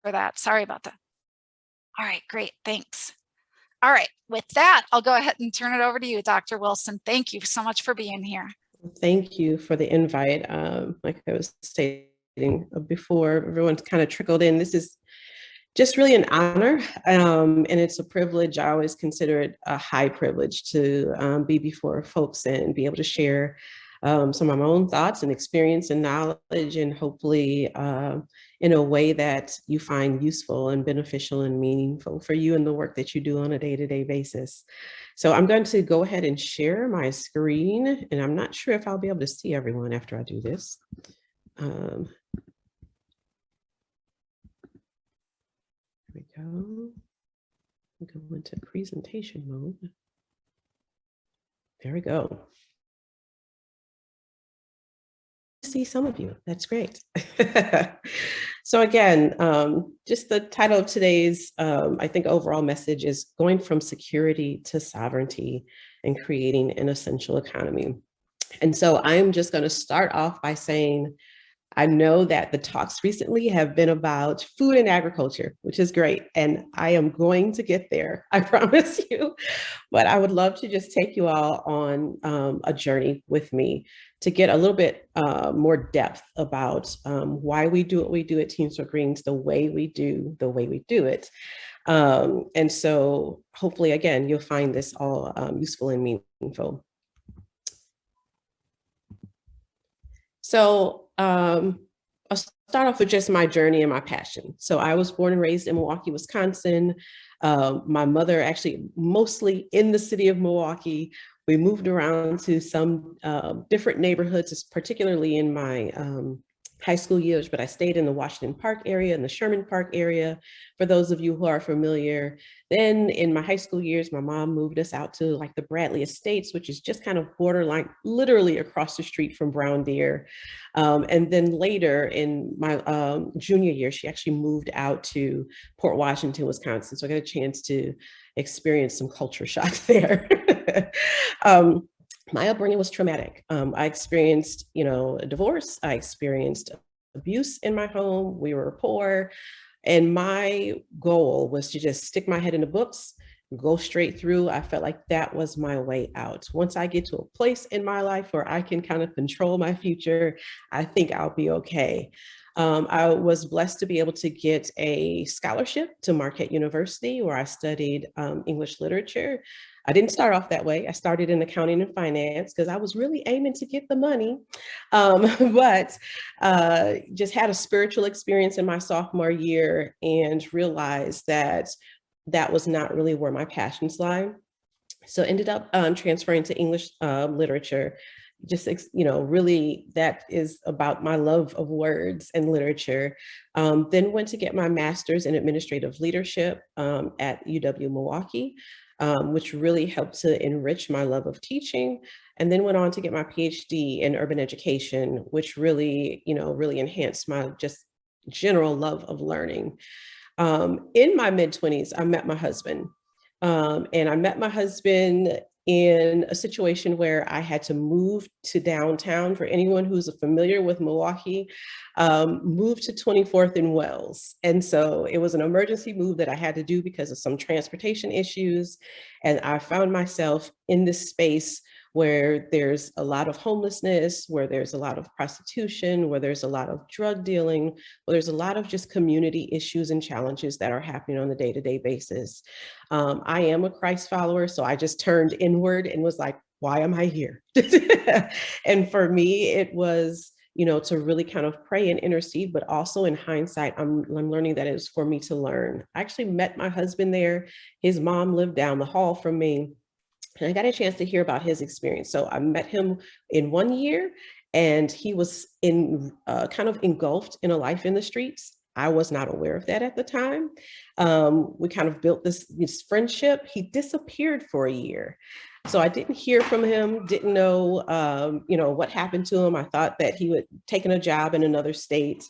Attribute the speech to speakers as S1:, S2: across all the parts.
S1: for that. Sorry about that. All right, great. Thanks. All right, with that, I'll go ahead and turn it over to you, Dr. Wilson. Thank you so much for being here.
S2: Thank you for the invite. Like I was stating before, everyone's kind of trickled in. This is just really an honor, and it's a privilege. I always consider it a high privilege to be before folks and be able to share some of my own thoughts and experience and knowledge, and hopefully in a way that you find useful and beneficial and meaningful for you and the work that you do on a day-to-day basis. So I'm going to go ahead and share my screen, and I'm not sure if I'll be able to see everyone after I do this. Here we go. Go into presentation mode. There we go. See some of you. That's great. So again, just the title of today's, I think, overall message is going from security to sovereignty and creating an essential economy. And so I'm just going to start off by saying, I know that the talks recently have been about food and agriculture, which is great. And I am going to get there, I promise you. But I would love to just take you all on a journey with me to get a little bit more depth about why we do what we do at Team Sweat Greens, the way we do it. And so hopefully, again, you'll find this all useful and meaningful. So I'll start off with just my journey and my passion. So I was born and raised in Milwaukee, Wisconsin. My mother actually mostly in the city of Milwaukee. We moved around to some different neighborhoods, particularly in my high school years, but I stayed in the Washington Park area and the Sherman Park area, for those of you who are familiar. Then in my high school years, my mom moved us out to like the Bradley Estates, which is just kind of borderline, literally across the street from Brown Deer. And then later in my junior year, she actually moved out to Port Washington, Wisconsin. So I got a chance to experience some culture shock there. My upbringing was traumatic. I experienced, a divorce. I experienced abuse in my home. We were poor. And my goal was to just stick my head in the books, go straight through. I felt like that was my way out. Once I get to a place in my life where I can kind of control my future, I think I'll be okay. I was blessed to be able to get a scholarship to Marquette University, where I studied English literature. I didn't start off that way. I started in accounting and finance because I was really aiming to get the money, but just had a spiritual experience in my sophomore year and realized that that was not really where my passions lie. So ended up transferring to English literature. Just, really that is about my love of words and literature. Then went to get my master's in administrative leadership at UW-Milwaukee. Which really helped to enrich my love of teaching, and then went on to get my PhD in urban education, which really, really enhanced my just general love of learning. In my mid-20s, I met my husband, and I met my husband in a situation where I had to move to downtown. For anyone who's familiar with Milwaukee, moved to 24th and Wells. And so it was an emergency move that I had to do because of some transportation issues. And I found myself in this space where there's a lot of homelessness, where there's a lot of prostitution, where there's a lot of drug dealing, where there's a lot of just community issues and challenges that are happening on a day-to-day basis. I am a Christ follower, so I just turned inward and was like, why am I here? And for me, it was, to really kind of pray and intercede, but also in hindsight, I'm learning that it's for me to learn. I actually met my husband there. His mom lived down the hall from me. And I got a chance to hear about his experience. So I met him in 1 year, and he was kind of engulfed in a life in the streets. I was not aware of that at the time. We kind of built this friendship. He disappeared for a year. So I didn't hear from him, didn't know, what happened to him. I thought that he would taken a job in another state,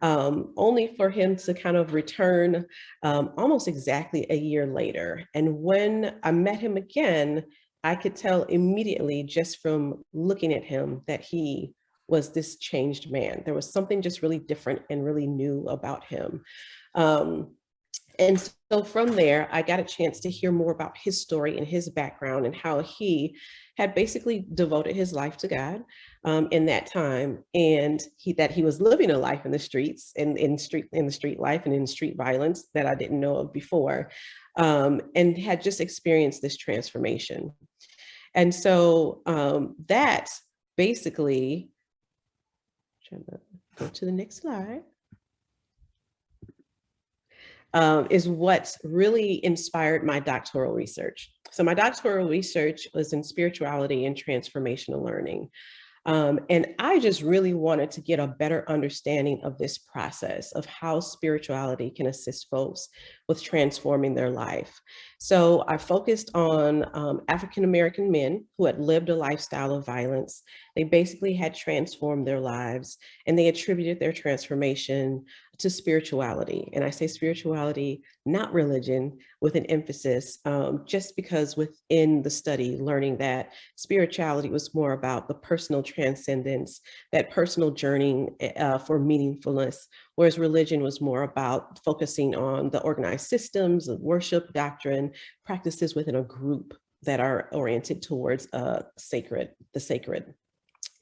S2: only for him to kind of return almost exactly a year later. And when I met him again, I could tell immediately just from looking at him that he was this changed man. There was something just really different and really new about him. And so from there, I got a chance to hear more about his story and his background and how he had basically devoted his life to God in that time, and that he was living a life in the streets and in the street life and in street violence that I didn't know of before, and had just experienced this transformation. And so that basically, trying to go to the next slide. Is what really inspired my doctoral research. So my doctoral research was in spirituality and transformational learning. And I just really wanted to get a better understanding of this process of how spirituality can assist folks with transforming their life. So I focused on African-American men who had lived a lifestyle of violence. They basically had transformed their lives, and they attributed their transformation to spirituality. And I say spirituality, not religion, with an emphasis, just because within the study, learning that spirituality was more about the personal transcendence, that personal journey for meaningfulness, whereas religion was more about focusing on the organized systems of worship, doctrine, practices within a group that are oriented towards the sacred.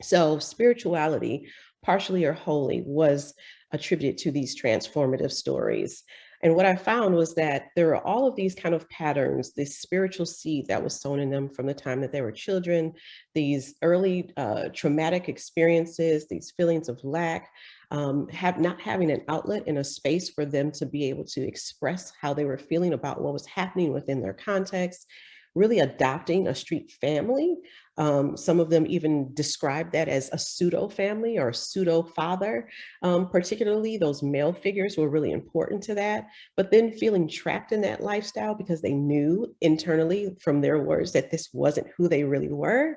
S2: So spirituality, partially or wholly, was attributed to these transformative stories. And what I found was that there are all of these kind of patterns, this spiritual seed that was sown in them from the time that they were children, these early traumatic experiences, these feelings of lack, not having an outlet and a space for them to be able to express how they were feeling about what was happening within their context, really adopting a street family. Some of them even describe that as a pseudo family or a pseudo father. Particularly those male figures were really important to that, but then feeling trapped in that lifestyle because they knew internally from their words that this wasn't who they really were.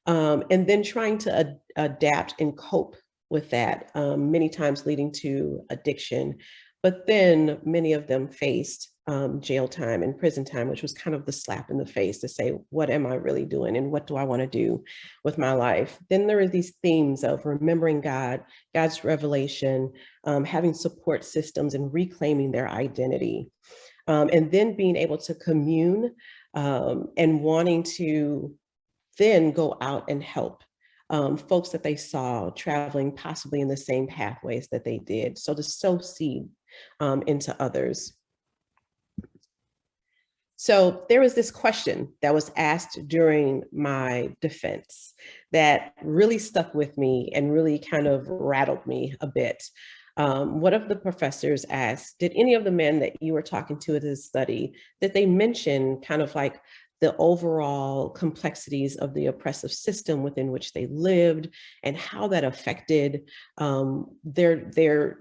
S2: And then trying to adapt and cope with that, many times leading to addiction. But then many of them faced jail time and prison time, which was kind of the slap in the face to say, what am I really doing? And what do I want to do with my life? Then there are these themes of remembering God, God's revelation, having support systems and reclaiming their identity. And then being able to commune and wanting to then go out and help folks that they saw traveling possibly in the same pathways that they did. So to sow seed into others. So there was this question that was asked during my defense that really stuck with me and really kind of rattled me a bit. One of the professors asked, did any of the men that you were talking to at this study, did they mention kind of like the overall complexities of the oppressive system within which they lived and how that affected their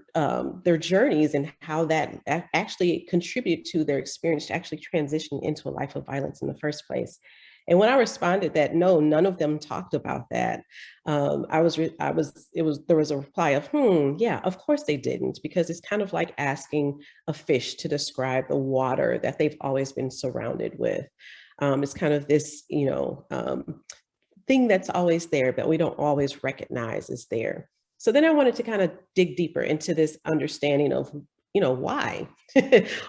S2: journeys and how that actually contributed to their experience to actually transition into a life of violence in the first place. And when I responded that no, none of them talked about that, there was a reply of, yeah, of course they didn't, because it's kind of like asking a fish to describe the water that they've always been surrounded with. It's kind of this, thing that's always there, but we don't always recognize is there. So then I wanted to kind of dig deeper into this understanding of, why?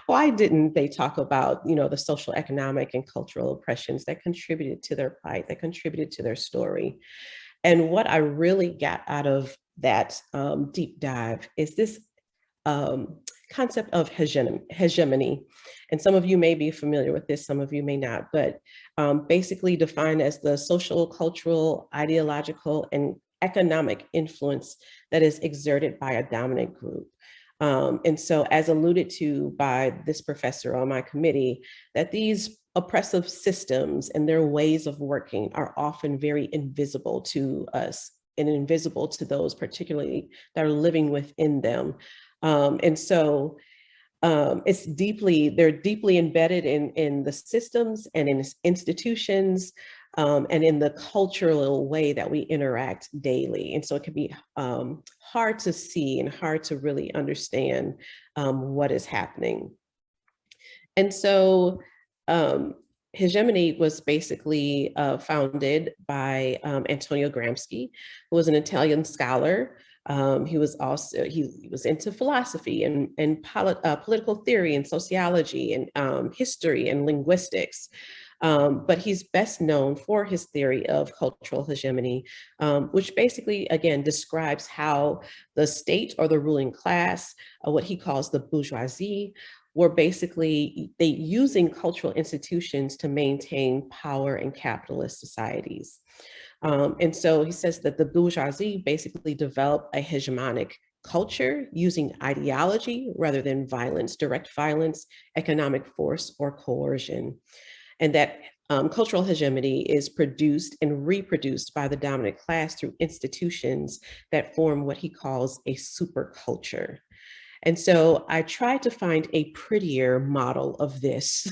S2: Why didn't they talk about, the social, economic, and cultural oppressions that contributed to their plight, that contributed to their story? And what I really got out of that deep dive is this concept of hegemony. And some of you may be familiar with this, some of you may not, but basically defined as the social, cultural, ideological, and economic influence that is exerted by a dominant group. And so as alluded to by this professor on my committee, that these oppressive systems and their ways of working are often very invisible to us and invisible to those particularly that are living within them. And so they're deeply embedded in the systems and in institutions and in the cultural way that we interact daily. And so it can be hard to see and hard to really understand what is happening. And so hegemony was basically founded by Antonio Gramsci, who was an Italian scholar He was also he was into philosophy and political theory and sociology and history and linguistics. But he's best known for his theory of cultural hegemony, which basically, again, describes how the state or the ruling class, what he calls the bourgeoisie, were basically they using cultural institutions to maintain power in capitalist societies. And so he says that the bourgeoisie basically developed a hegemonic culture using ideology rather than violence, direct violence, economic force, or coercion. And that cultural hegemony is produced and reproduced by the dominant class through institutions that form what he calls a superculture. And so I tried to find a prettier model of this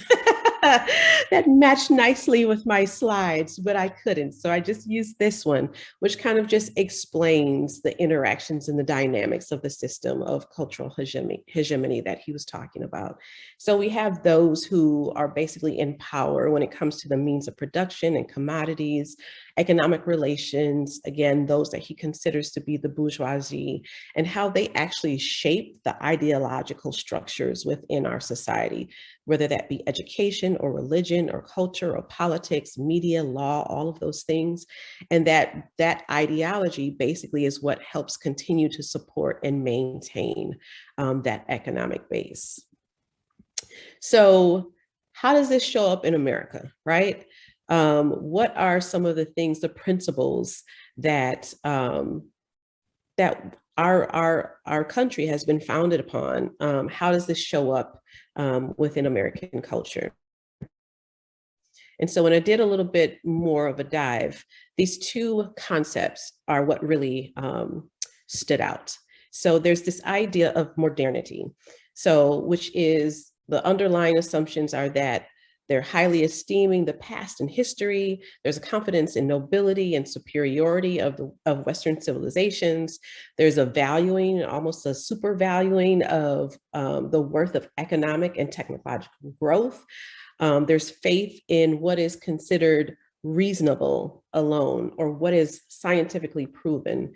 S2: that matched nicely with my slides, but I couldn't. So I just used this one, which kind of just explains the interactions and the dynamics of the system of cultural hegemony that he was talking about. So we have those who are basically in power when it comes to the means of production and commodities, economic relations, again, those that he considers to be the bourgeoisie, and how they actually shape the ideological structures within our society, whether that be education or religion or culture or politics, media, law, all of those things. And that ideology basically is what helps continue to support and maintain that economic base. So how does this show up in America, right? What are some of the things, the principles that that our country has been founded upon? How does this show up within American culture? And so when I did a little bit more of a dive, these two concepts are what really stood out. So there's this idea of modernity, so which is the underlying assumptions are that they're highly esteeming the past and history. There's a confidence in nobility and superiority of Western civilizations. There's a valuing, almost a super valuing of the worth of economic and technological growth. There's faith in what is considered reasonable alone or what is scientifically proven.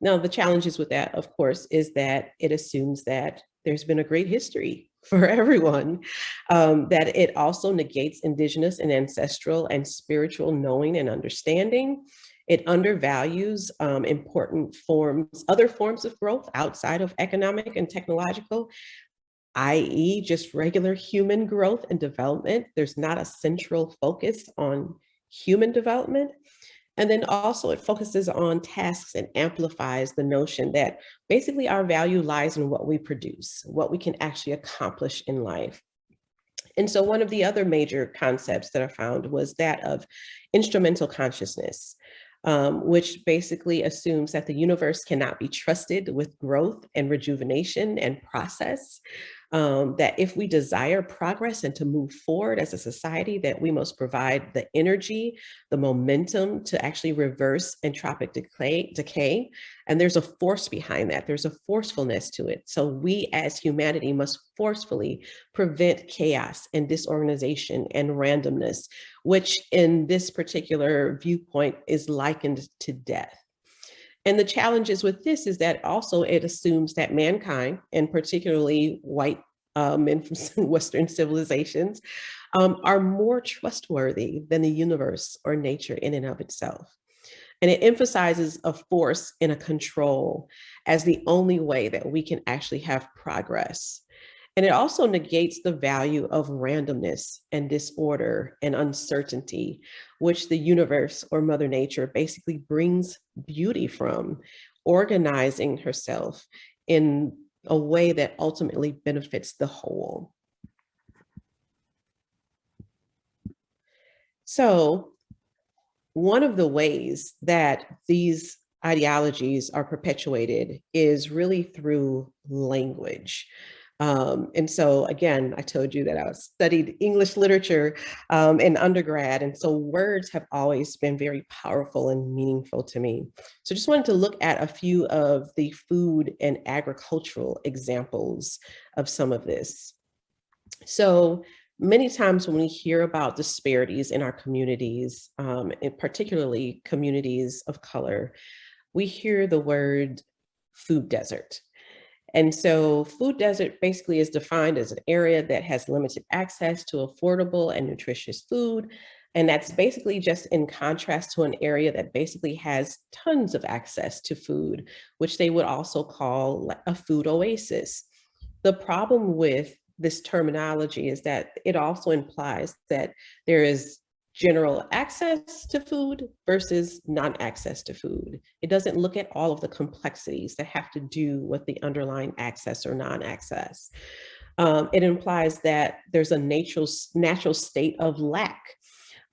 S2: Now, the challenges with that, of course, is that it assumes that there's been a great history for everyone, that it also negates indigenous and ancestral and spiritual knowing and understanding. It undervalues important forms, other forms of growth outside of economic and technological, i.e. just regular human growth and development. There's not a central focus on human development. And then also it focuses on tasks and amplifies the notion that basically our value lies in what we produce, what we can actually accomplish in life. And so one of the other major concepts that I found was that of instrumental consciousness, which basically assumes that the universe cannot be trusted with growth and rejuvenation and process. That if we desire progress and to move forward as a society, that we must provide the energy, the momentum to actually reverse entropic decay. And there's a force behind that. There's a forcefulness to it. So we as humanity must forcefully prevent chaos and disorganization and randomness, which in this particular viewpoint is likened to death. And the challenges with this is that also it assumes that mankind, and particularly white men from Western civilizations, are more trustworthy than the universe or nature in and of itself. And it emphasizes a force and a control as the only way that we can actually have progress. And it also negates the value of randomness and disorder and uncertainty, which the universe or Mother Nature basically brings beauty from, organizing herself in a way that ultimately benefits the whole. So one of the ways that these ideologies are perpetuated is really through language. And so again, I told you that I studied English literature in undergrad. And so words have always been very powerful and meaningful to me. So just wanted to look at a few of the food and agricultural examples of some of this. So many times when we hear about disparities in our communities, and particularly communities of color, we hear the word food desert. And so food desert basically is defined as an area that has limited access to affordable and nutritious food. And that's basically just in contrast to an area that basically has tons of access to food, which they would also call a food oasis. The problem with this terminology is that it also implies that there is general access to food versus non-access to food. It doesn't look at all of the complexities that have to do with the underlying access or non-access. It implies that there's a natural state of lack,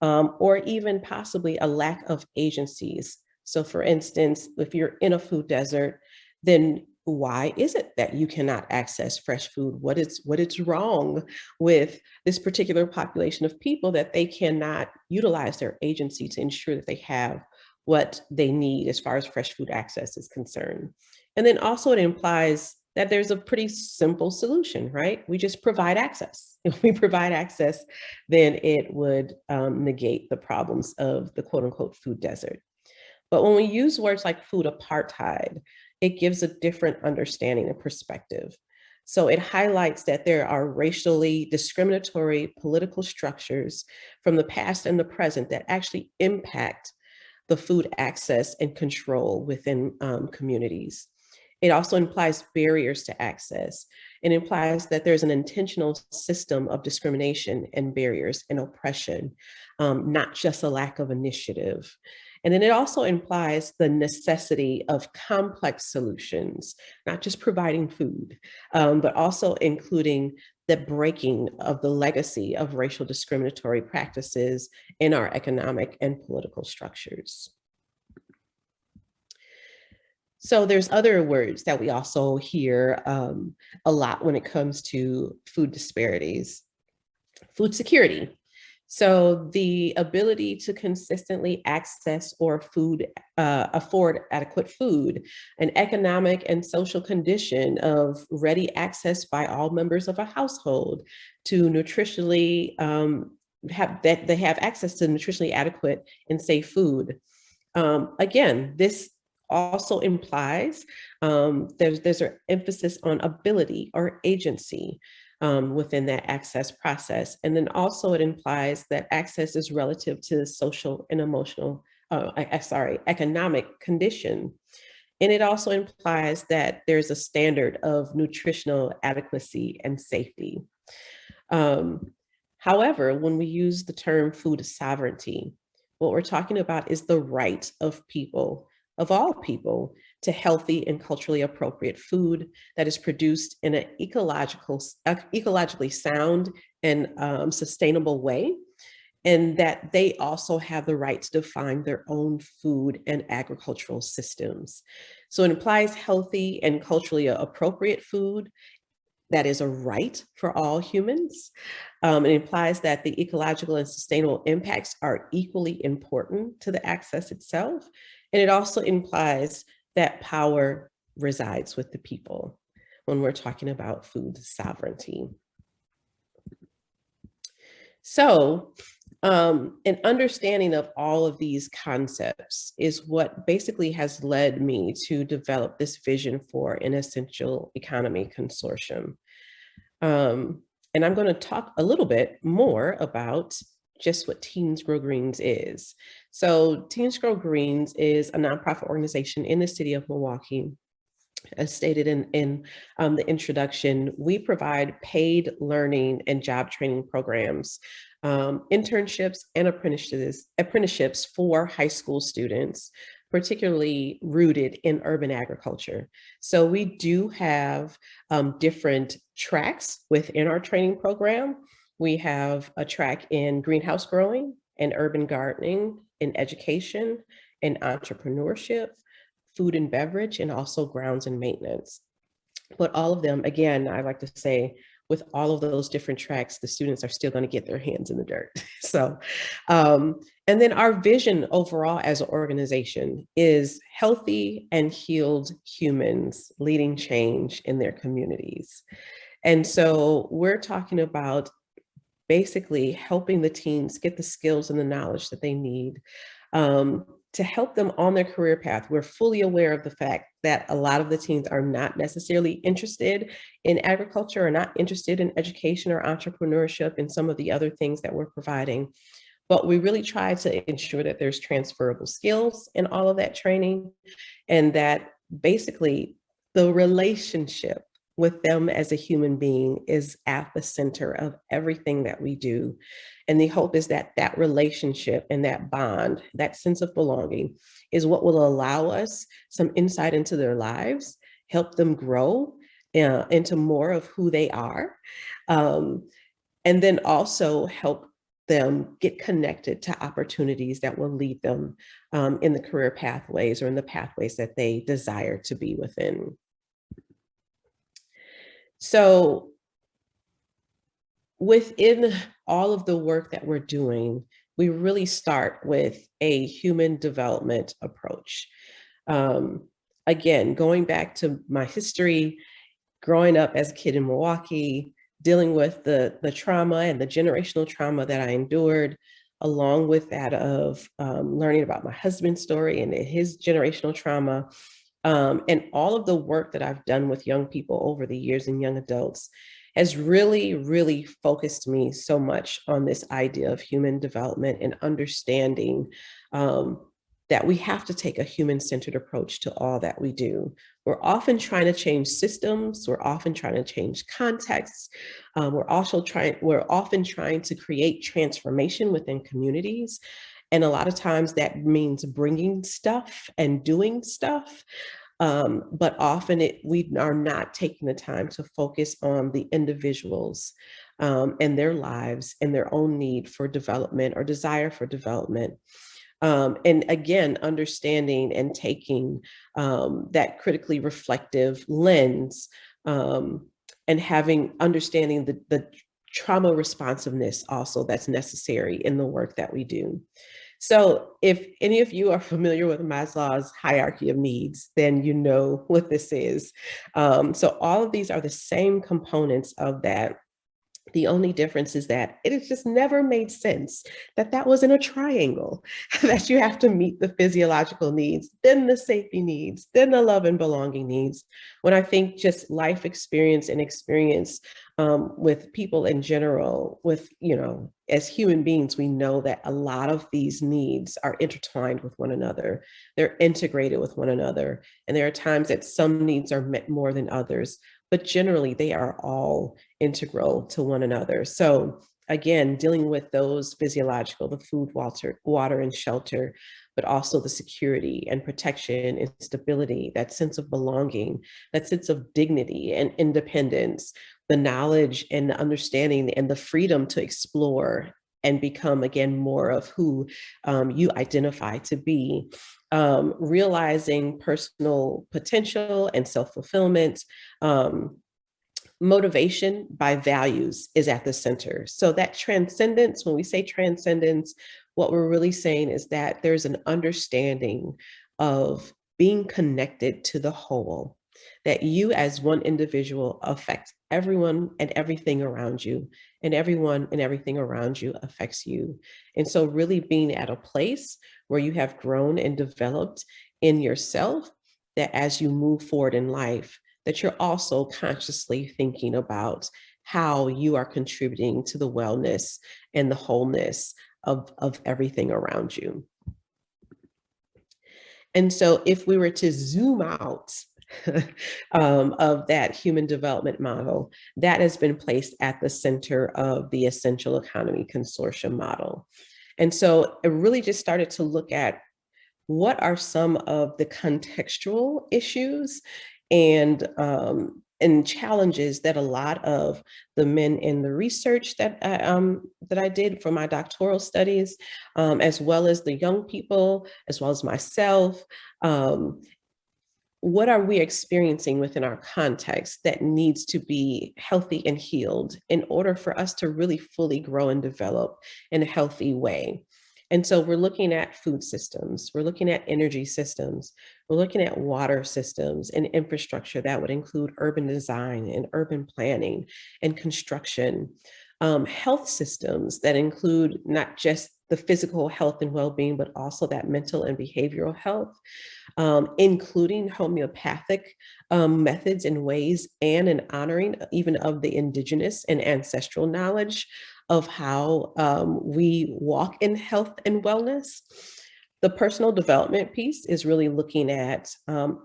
S2: or even possibly a lack of agencies. So for instance, if you're in a food desert, then why is it that you cannot access fresh food? What is wrong with this particular population of people that they cannot utilize their agency to ensure that they have what they need as far as fresh food access is concerned? And then also it implies that there's a pretty simple solution, right? We just provide access. If we provide access, then it would negate the problems of the quote unquote food desert. But when we use words like food apartheid, it gives a different understanding and perspective. So it highlights that there are racially discriminatory political structures from the past and the present that actually impact the food access and control within communities. It also implies barriers to access. It implies that there's an intentional system of discrimination and barriers and oppression, not just a lack of initiative. And then it also implies the necessity of complex solutions, not just providing food, but also including the breaking of the legacy of racial discriminatory practices in our economic and political structures. So there's other words that we also hear a lot when it comes to food disparities. Food security. So the ability to consistently access or afford adequate food, an economic and social condition of ready access by all members of a household to nutritionally they have access to nutritionally adequate and safe food. Again, this also implies there's an emphasis on ability or agency within that access process. And then also it implies that access is relative to social and emotional, economic condition. And it also implies that there's a standard of nutritional adequacy and safety. However, when we use the term food sovereignty, what we're talking about is the right of people, of all people, to healthy and culturally appropriate food that is produced in an ecologically sound and sustainable way, and that they also have the right to define their own food and agricultural systems. So it implies healthy and culturally appropriate food that is a right for all humans. It implies that the ecological and sustainable impacts are equally important to the access itself. And it also implies that power resides with the people when we're talking about food sovereignty. So an understanding of all of these concepts is what basically has led me to develop this vision for an essential economy consortium. And I'm going to talk a little bit more about just what Teens Grow Greens is. So Teens Grow Greens is a nonprofit organization in the city of Milwaukee. As stated in the introduction, we provide paid learning and job training programs, internships and apprenticeships for high school students, particularly rooted in urban agriculture. So we do have different tracks within our training program. We have a track in greenhouse growing and urban gardening, in education, in entrepreneurship, food and beverage, and also grounds and maintenance. But all of them, again, I like to say, with all of those different tracks, the students are still going to get their hands in the dirt. So, and then our vision overall as an organization is healthy and healed humans leading change in their communities. And so we're talking about basically helping the teens get the skills and the knowledge that they need to help them on their career path. We're fully aware of the fact that a lot of the teens are not necessarily interested in agriculture or not interested in education or entrepreneurship and some of the other things that we're providing. But we really try to ensure that there's transferable skills in all of that training, and that basically the relationship with them as a human being is at the center of everything that we do. And the hope is that that relationship and that bond, that sense of belonging, is what will allow us some insight into their lives, help them grow into more of who they are, um, and then also help them get connected to opportunities that will lead them in the career pathways or in the pathways that they desire to be within. So within all of the work that we're doing, we really start with a human development approach. Um, Again, going back to my history, growing up as a kid in Milwaukee, dealing with the trauma and the generational trauma that I endured, along with that of learning about my husband's story and his generational trauma, and all of the work that I've done with young people over the years and young adults has really, really focused me so much on this idea of human development and understanding that we have to take a human-centered approach to all that we do. We're often trying to change systems. We're often trying to change contexts. We're often trying to create transformation within communities. And a lot of times that means bringing stuff and doing stuff. But often we are not taking the time to focus on the individuals and their lives and their own need for development or desire for development. And again, understanding and taking that critically reflective lens and understanding the trauma responsiveness also that's necessary in the work that we do. So if any of you are familiar with Maslow's hierarchy of needs, then you know what this is. So all of these are the same components of that. The only difference is that it has just never made sense that that was in a triangle, that you have to meet the physiological needs, then the safety needs, then the love and belonging needs. When I think just life experience and experience with people in general, as human beings, we know that a lot of these needs are intertwined with one another. They're integrated with one another. And there are times that some needs are met more than others, but generally they are all integral to one another. So again, dealing with those physiological, the food, water and shelter, but also the security and protection and stability, that sense of belonging, that sense of dignity and independence, the knowledge and the understanding and the freedom to explore and become, again, more of who you identify to be. Realizing personal potential and self-fulfillment, motivation by values is at the center. So that transcendence, when we say transcendence, what we're really saying is that there's an understanding of being connected to the whole, that you as one individual affect everyone and everything around you, and everyone and everything around you affects you. And so really being at a place where you have grown and developed in yourself, that as you move forward in life, that you're also consciously thinking about how you are contributing to the wellness and the wholeness of everything around you. And so if we were to zoom out of that human development model, that has been placed at the center of the Essential Economy Consortium model. And so it really just started to look at what are some of the contextual issues and challenges that a lot of the men in the research that I did for my doctoral studies, as well as the young people, as well as myself, what are we experiencing within our context that needs to be healthy and healed in order for us to really fully grow and develop in a healthy way? And so we're looking at food systems, we're looking at energy systems, we're looking at water systems and infrastructure that would include urban design and urban planning and construction, health systems that include not just the physical health and well-being, but also that mental and behavioral health, including homeopathic methods and ways, and an honoring even of the indigenous and ancestral knowledge of how we walk in health and wellness. The personal development piece is really looking at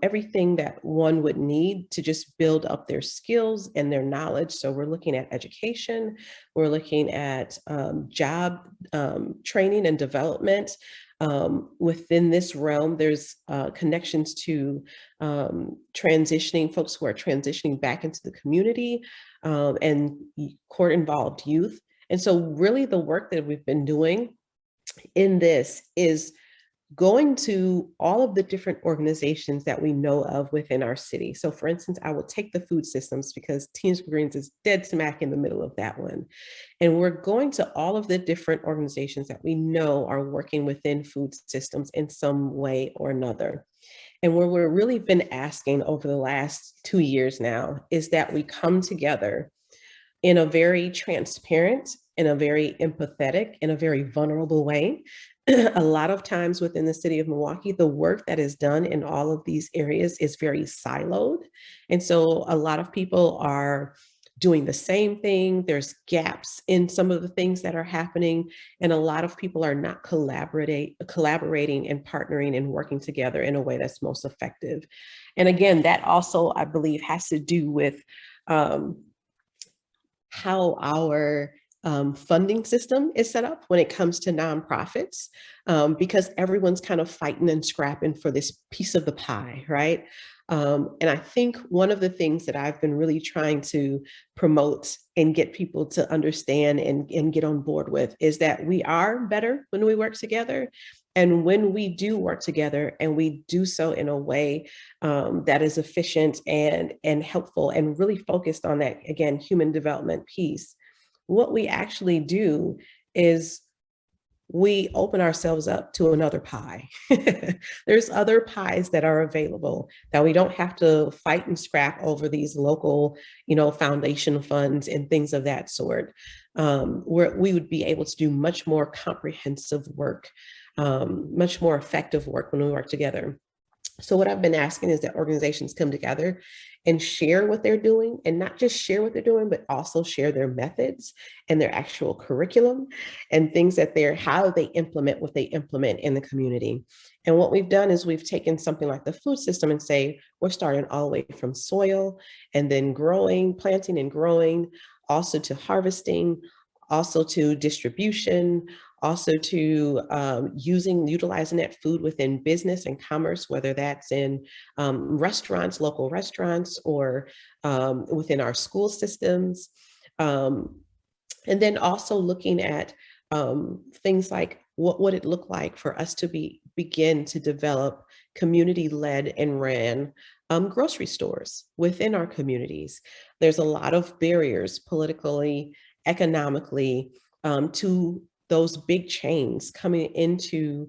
S2: everything that one would need to just build up their skills and their knowledge. So we're looking at education, we're looking at job training and development. Within this realm, there's connections to transitioning, folks who are transitioning back into the community, and court-involved youth. And so really the work that we've been doing in this is going to all of the different organizations that we know of within our city. So for instance, I will take the food systems because Greens is dead smack in the middle of that one. And we're going to all of the different organizations that we know are working within food systems in some way or another. And where we're really been asking over the last 2 years now is that we come together in a very transparent, in a very empathetic, in a very vulnerable way. A lot of times within the city of Milwaukee, the work that is done in all of these areas is very siloed. And so a lot of people are doing the same thing. There's gaps in some of the things that are happening. And a lot of people are not collaborating and partnering and working together in a way that's most effective. And again, that also, I believe, has to do with how our funding system is set up when it comes to nonprofits, because everyone's kind of fighting and scrapping for this piece of the pie, right? And I think one of the things that I've been really trying to promote and get people to understand and get on board with is that we are better when we work together. And when we do work together and we do so in a way that is efficient and helpful and really focused on that, again, human development piece, what we actually do is we open ourselves up to another pie. There's other pies that are available that we don't have to fight and scrap over these local, foundation funds and things of that sort, where we would be able to do much more comprehensive work, much more effective work when we work together. So what I've been asking is that organizations come together and share what they're doing, and not just share what they're doing, but also share their methods and their actual curriculum and things that how they implement what they implement in the community. And what we've done is we've taken something like the food system and say, we're starting all the way from soil and then planting and growing, also to harvesting, also to distribution, also to utilizing that food within business and commerce, whether that's in restaurants, local restaurants, or within our school systems. And then also looking at things like what would it look like for us to begin to develop community-led and ran grocery stores within our communities. There's a lot of barriers politically, economically, to those big chains coming into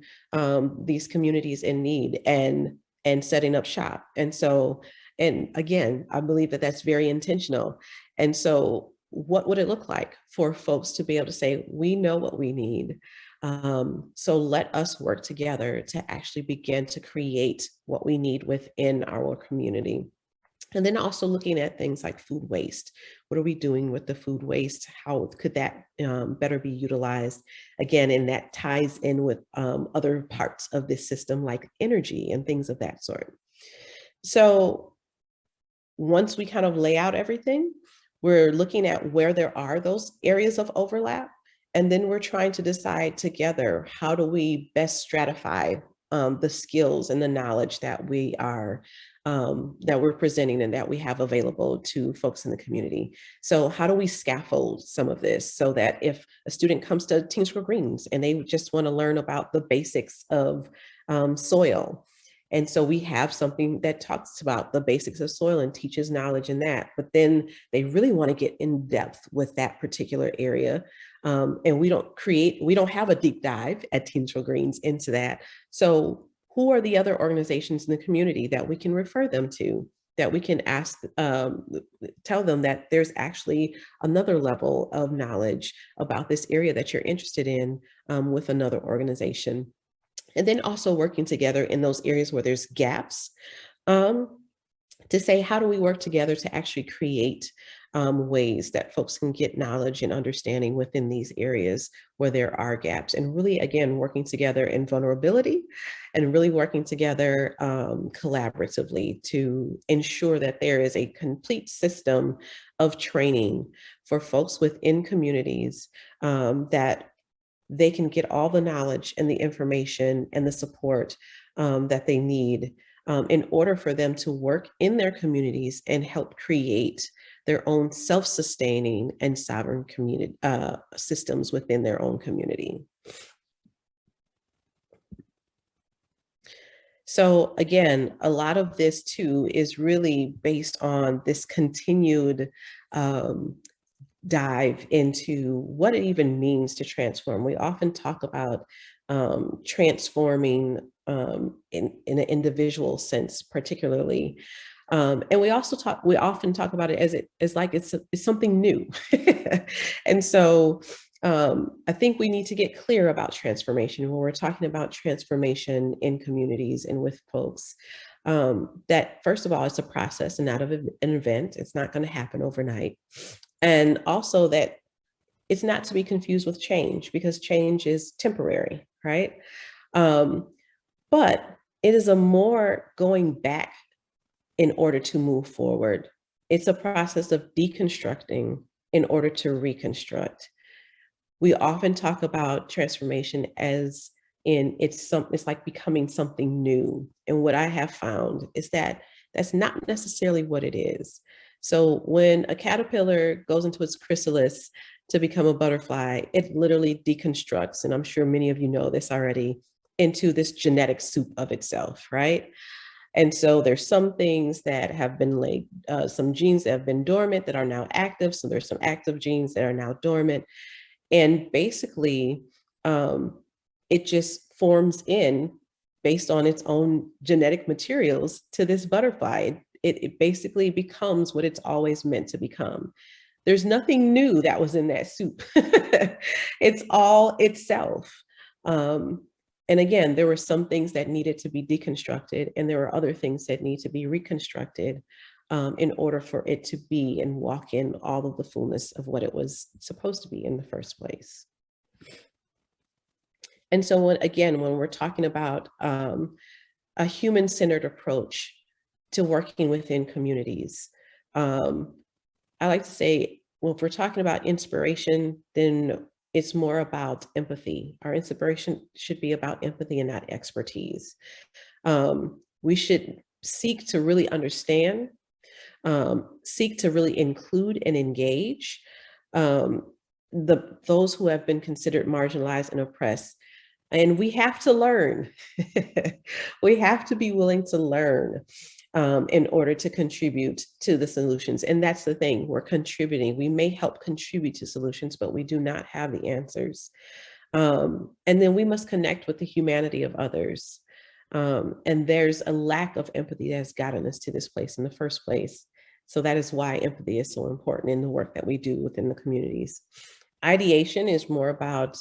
S2: these communities in need and setting up shop. And so, and again, I believe that that's very intentional. And so what would it look like for folks to be able to say, we know what we need, so let us work together to actually begin to create what we need within our community. And then also looking at things like food waste. What are we doing with the food waste? How could that better be utilized? Again, and that ties in with other parts of this system like energy and things of that sort. So once we kind of lay out everything, we're looking at where there are those areas of overlap. And then we're trying to decide together, how do we best stratify the skills and the knowledge that we're presenting and that we have available to folks in the community. So how do we scaffold some of this so that if a student comes to Greens and they just want to learn about the basics of soil, and so we have something that talks about the basics of soil and teaches knowledge in that, but then they really want to get in depth with that particular area. And we don't have a deep dive at Greens into that. So who are the other organizations in the community that we can refer them to? that we can ask, tell them that there's actually another level of knowledge about this area that you're interested in, with another organization. And then also working together in those areas where there's gaps, um, to say, how do we work together to actually create, ways that folks can get knowledge and understanding within these areas where there are gaps, and really, again, working together in vulnerability and really working together, collaboratively to ensure that there is a complete system of training for folks within communities, that they can get all the knowledge and the information and the support, that they need, in order for them to work in their communities and help create their own self-sustaining and sovereign community, systems within their own community. So again, a lot of this too is really based on this continued, um, dive into what it even means to transform. We often talk about, transforming, in an individual sense, particularly. And we often talk about it as like it's something new. And so, I think we need to get clear about transformation when we're talking about transformation in communities and with folks. That first of all, it's a process and not of an event. It's not going to happen overnight. And also that it's not to be confused with change, because change is temporary, right? Um, but it is a more going back in order to move forward. It's a process of deconstructing in order to reconstruct. We often talk about transformation as in it's like becoming something new. And what I have found is that that's not necessarily what it is. So when a caterpillar goes into its chrysalis to become a butterfly, it literally deconstructs, and I'm sure many of you know this already, into this genetic soup of itself, right? And so there's some things that have been laid, some genes that have been dormant that are now active. So there's some active genes that are now dormant. And basically, it just forms in based on its own genetic materials to this butterfly. It basically becomes what it's always meant to become. There's nothing new that was in that soup. It's all itself. Um, and again, there were some things that needed to be deconstructed, and there were other things that need to be reconstructed, in order for it to be and walk in all of the fullness of what it was supposed to be in the first place. And so when we're talking about, a human-centered approach to working within communities, um, I like to say, well, if we're talking about inspiration, then it's more about empathy. Our inspiration should be about empathy and not expertise. We should seek to really understand, seek to really include and engage, those who have been considered marginalized and oppressed. And we have to learn. We have to be willing to learn, in order to contribute to the solutions. And that's the thing, we're contributing. We may help contribute to solutions, but we do not have the answers. And then we must connect with the humanity of others. And there's a lack of empathy that has gotten us to this place in the first place. So that is why empathy is so important in the work that we do within the communities. Ideation is more about,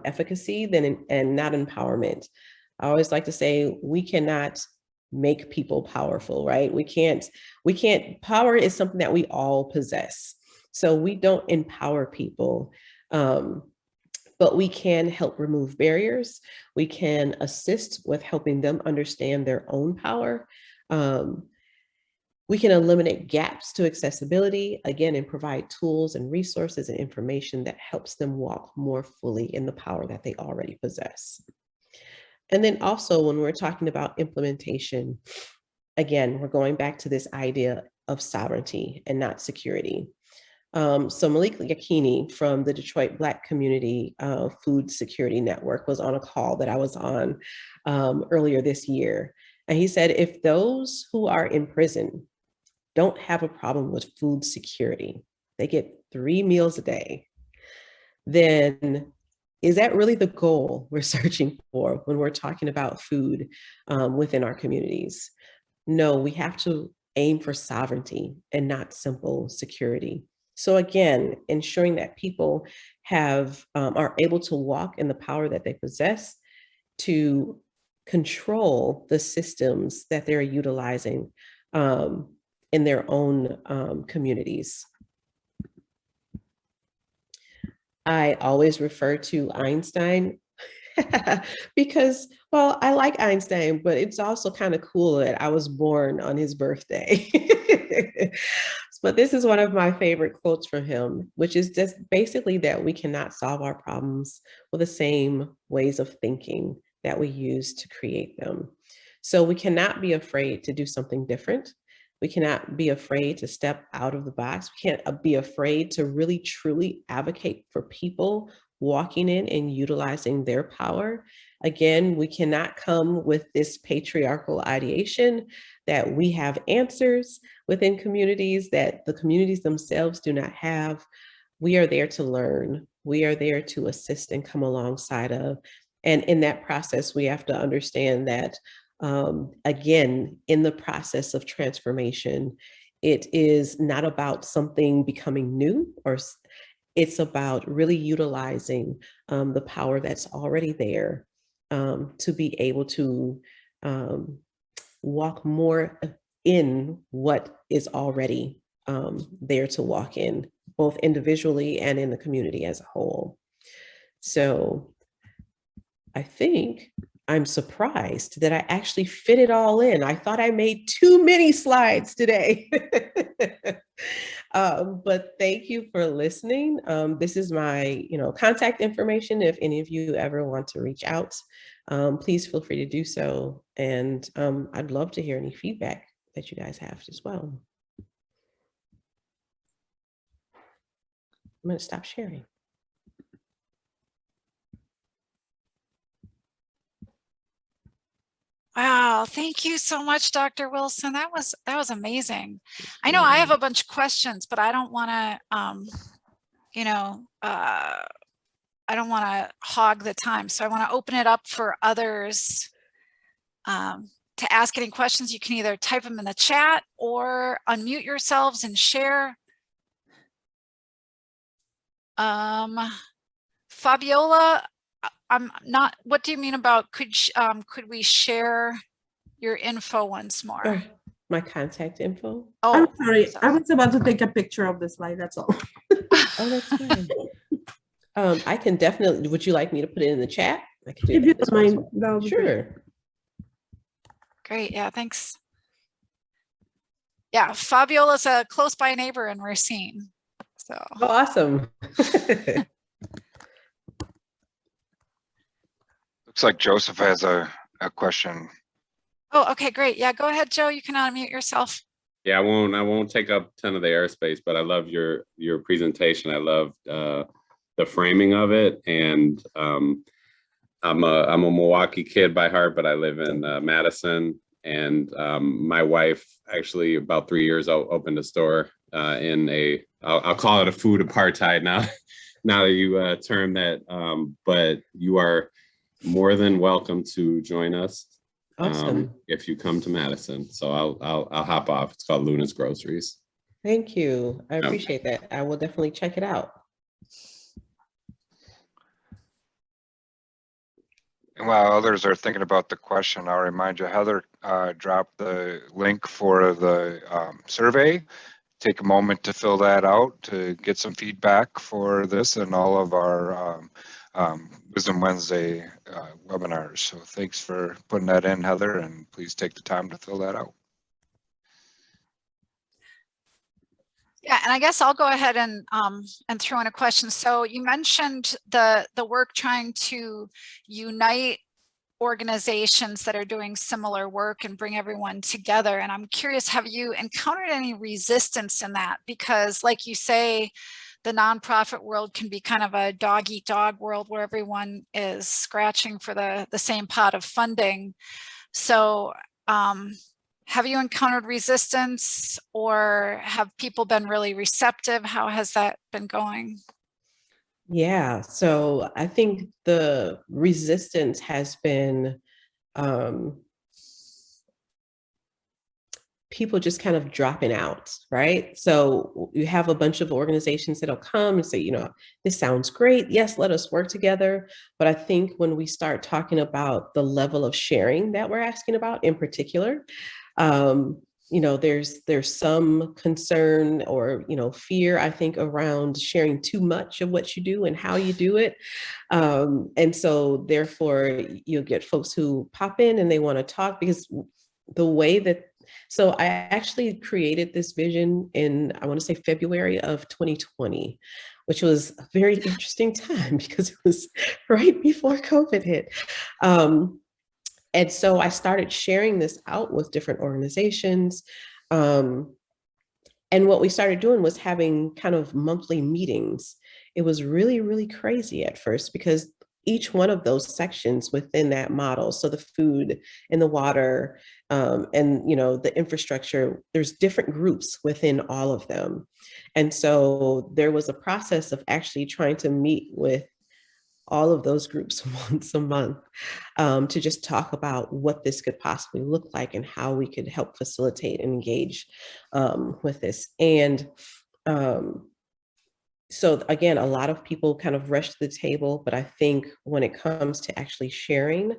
S2: efficacy and not empowerment. I always like to say we cannot make people powerful, right? Power is something that we all possess. So we don't empower people, but we can help remove barriers. We can assist with helping them understand their own power. We can eliminate gaps to accessibility, again, and provide tools and resources and information that helps them walk more fully in the power that they already possess. And then also when we're talking about implementation, again, we're going back to this idea of sovereignty and not security. So Malik Yakini from the Detroit Black Community Food Security Network was on a call that I was on, earlier this year. And he said, if those who are in prison don't have a problem with food security, they get 3 meals a day, then is that really the goal we're searching for when we're talking about food, within our communities? No, we have to aim for sovereignty and not simple security. So again, ensuring that people are able to walk in the power that they possess to control the systems that they're utilizing in their own communities. I always refer to Einstein because, well, I like Einstein, but it's also kind of cool that I was born on his birthday. But this is one of my favorite quotes from him, which is just basically that we cannot solve our problems with the same ways of thinking that we use to create them. So we cannot be afraid to do something different. We cannot be afraid to step out of the box. We can't be afraid to really truly advocate for people walking in and utilizing their power. Again, we cannot come with this patriarchal ideation that we have answers within communities that the communities themselves do not have. We are there to learn. We are there to assist and come alongside of. And in that process, we have to understand that, again, in the process of transformation, it is not about something becoming new, or it's about really utilizing the power that's already there to be able to walk more in what is already there to walk in, both individually and in the community as a whole. So I think I'm surprised that I actually fit it all in. I thought I made too many slides today. But thank you for listening. This is my, contact information. If any of you ever want to reach out, please feel free to do so. And I'd love to hear any feedback that you guys have as well. I'm going to stop sharing.
S1: Wow, thank you so much, Dr. Wilson. That was amazing. I know I have a bunch of questions, but I don't want to, I don't want to hog the time. So I want to open it up for others to ask any questions. You can either type them in the chat or unmute yourselves and share. Fabiola, I'm not, what do you mean about could we share your info once more?
S2: Oh, my contact info?
S3: Oh, I'm sorry. I was about to take a picture of the slide, that's all.
S2: Oh, that's fine. I can definitely, would you like me to put it in the chat? I can do
S3: if
S2: that
S3: you don't mind, that would be
S2: sure.
S3: great.
S1: Great, yeah, thanks. Yeah, Fabiola's a close by neighbor in Racine. So
S2: oh, awesome.
S4: Looks like Joseph has a question.
S1: oh, okay, great. Yeah, go ahead, Joe. You can unmute yourself.
S5: Yeah, I won't take up a ton of the airspace, but I love your presentation. I love the framing of it, and I'm a Milwaukee kid by heart, but I live in Madison, and my wife actually about 3 years ago opened a store in I'll call it a food apartheid now. Now that you term that, but you are more than welcome to join us.
S2: Awesome.
S5: If you come to Madison. So I'll hop off. It's called Luna's Groceries.
S2: Thank you. I appreciate that. I will definitely check it out.
S4: And while others are thinking about the question, I'll remind you, Heather dropped the link for the survey. Take a moment to fill that out to get some feedback for this and all of our Wisdom Wednesday webinars. So thanks for putting that in, Heather, and please take the time to fill that out.
S1: Yeah, and I guess I'll go ahead and throw in a question. So you mentioned the work trying to unite organizations that are doing similar work and bring everyone together. And I'm curious, have you encountered any resistance in that? Because like you say, the nonprofit world can be kind of a dog eat dog world where everyone is scratching for the same pot of funding. So have you encountered resistance, or have people been really receptive? How has that been going?
S2: Yeah, so I think the resistance has been people just kind of dropping out, right? So you have a bunch of organizations that'll come and say, you know, this sounds great. Yes, let us work together. But I think when we start talking about the level of sharing that we're asking about in particular, you know, there's some concern or, you know, fear, I think, around sharing too much of what you do and how you do it. And so therefore you'll get folks who pop in and they want to talk, because the way that, so I actually created this vision in, I want to say February of 2020, which was a very interesting time because it was right before COVID hit. And so I started sharing this out with different organizations. And what we started doing was having kind of monthly meetings. It was really, really crazy at first because each one of those sections within that model, so the food and the water and, you know, the infrastructure, there's different groups within all of them. And so there was a process of actually trying to meet with all of those groups once a month to just talk about what this could possibly look like and how we could help facilitate and engage with this. And so again, a lot of people kind of rush to the table, but I think when it comes to actually sharing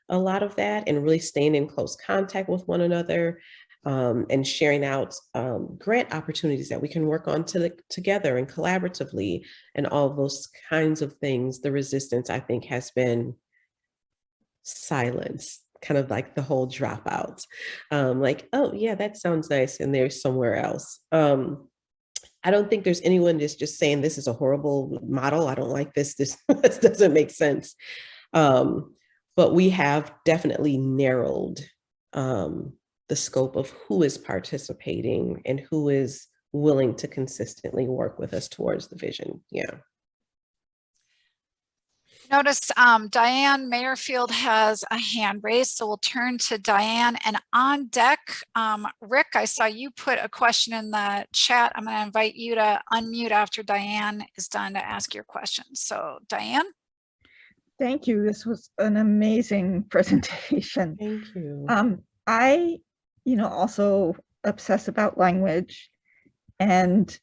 S2: a lot of that and really staying in close contact with one another, and sharing out grant opportunities that we can work on together and collaboratively and all of those kinds of things, the resistance, I think, has been silence, kind of like the whole dropout. Like, oh yeah, that sounds nice, and there's somewhere else. I don't think there's anyone that's just saying this is a horrible model. I don't like this. This doesn't make sense. But we have definitely narrowed the scope of who is participating and who is willing to consistently work with us towards the vision. Yeah.
S1: Notice Diane Mayerfield has a hand raised, so we'll turn to Diane. And on deck, Rick, I saw you put a question in the chat. I'm going to invite you to unmute after Diane is done to ask your question. So Diane.
S6: Thank you. This was an amazing presentation.
S2: Thank you.
S6: I, also obsess about language, and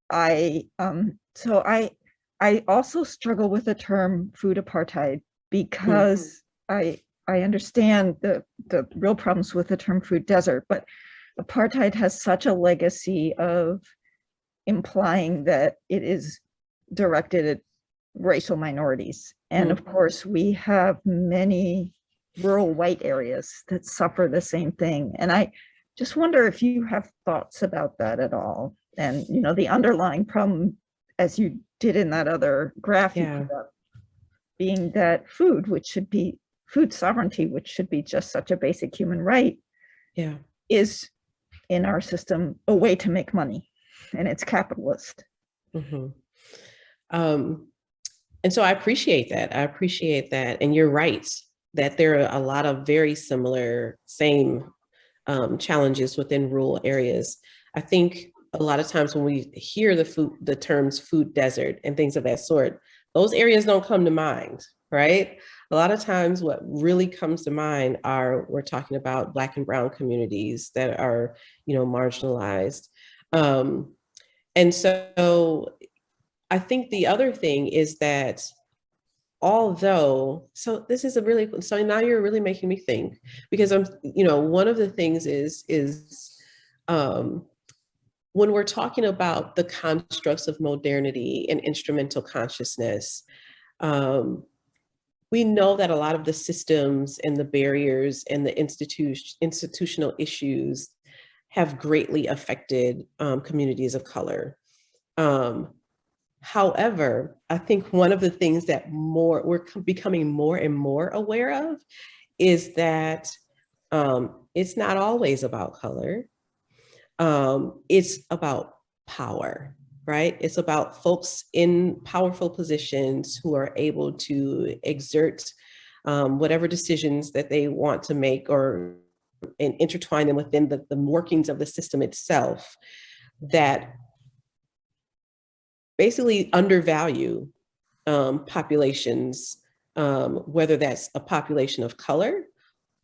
S6: I also struggle with the term food apartheid because I understand the real problems with the term food desert, but apartheid has such a legacy of implying that it is directed at racial minorities. And of course, we have many rural white areas that suffer the same thing. And I just wonder if you have thoughts about that at all. And, the underlying problem, as you did in that other graph, you put up, being that food sovereignty, which should be just such a basic human right, is in our system a way to make money, and it's capitalist.
S2: And so I appreciate that. And you're right that there are a lot of very similar, same challenges within rural areas. I think a lot of times when we hear the terms food desert and things of that sort, those areas don't come to mind, right? A lot of times what really comes to mind we're talking about Black and Brown communities that are, marginalized. And so I think the other thing is that so now you're really making me think, because one of the things is when we're talking about the constructs of modernity and instrumental consciousness, we know that a lot of the systems and the barriers and the institutional issues have greatly affected communities of color. However, I think one of the things that we're becoming more and more aware of is that it's not always about color. It's about power, right? It's about folks in powerful positions who are able to exert whatever decisions that they want to make and intertwine them within the workings of the system itself, that basically undervalue populations, whether that's a population of color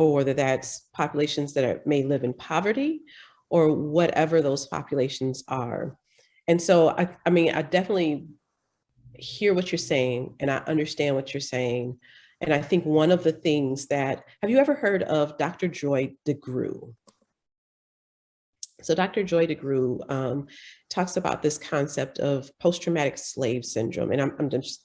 S2: or whether that's populations that may live in poverty, or whatever those populations are. And so, I mean, I definitely hear what you're saying, and I understand what you're saying. And I think one of the things that, have you ever heard of Dr. Joy DeGruy? So Dr. Joy DeGruy talks about this concept of post-traumatic slave syndrome. And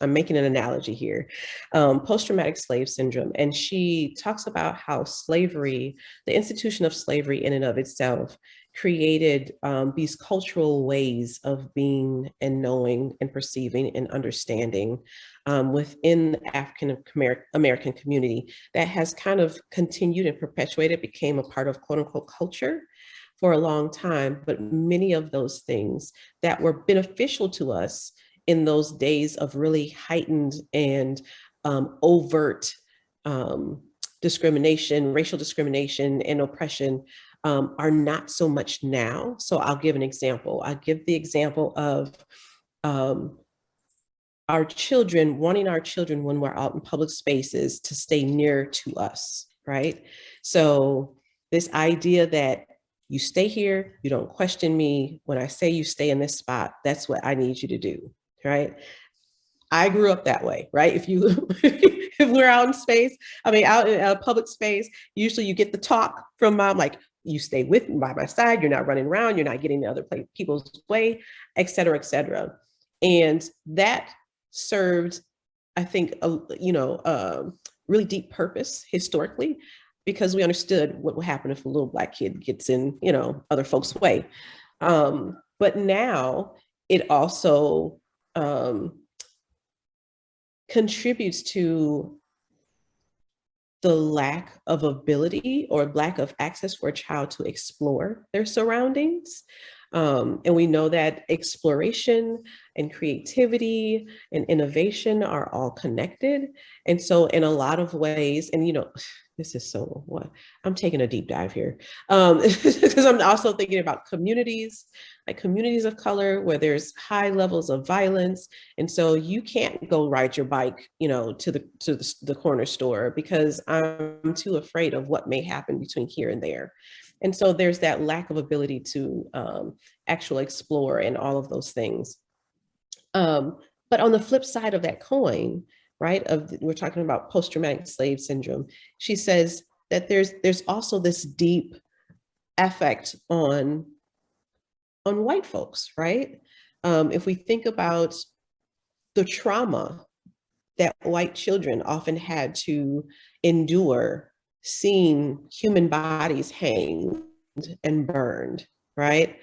S2: I'm making an analogy here, post-traumatic slave syndrome. And she talks about how slavery, the institution of slavery in and of itself, created these cultural ways of being and knowing and perceiving and understanding within the African American community that has kind of continued and perpetuated, became a part of quote unquote culture for a long time. But many of those things that were beneficial to us in those days of really heightened and overt discrimination, racial discrimination and oppression are not so much now. So I'll give an example. I'll give the example of our children, wanting our children when we're out in public spaces to stay near to us, right? So this idea that you stay here, you don't question me. When I say you stay in this spot, that's what I need you to do, right? I grew up that way, right? If we're out in space, I mean, out in a public space, usually you get the talk from mom, like, you stay with me by my side, you're not running around, you're not getting in other people's way, et cetera, et cetera. And that served, I think, really deep purpose historically, because we understood what would happen if a little Black kid gets in, other folks' way. But now it also contributes to the lack of ability or lack of access for a child to explore their surroundings. And we know that exploration and creativity and innovation are all connected. And so in a lot of ways, and this is so what I'm taking a deep dive here, because I'm also thinking about communities, like communities of color where there's high levels of violence. And so you can't go ride your bike, to the corner store because I'm too afraid of what may happen between here and there. And so there's that lack of ability to actually explore and all of those things. But on the flip side of that coin, right, we're talking about post-traumatic slave syndrome, she says that there's also this deep effect on white folks, right? If we think about the trauma that white children often had to endure, seeing human bodies hanged and burned, right?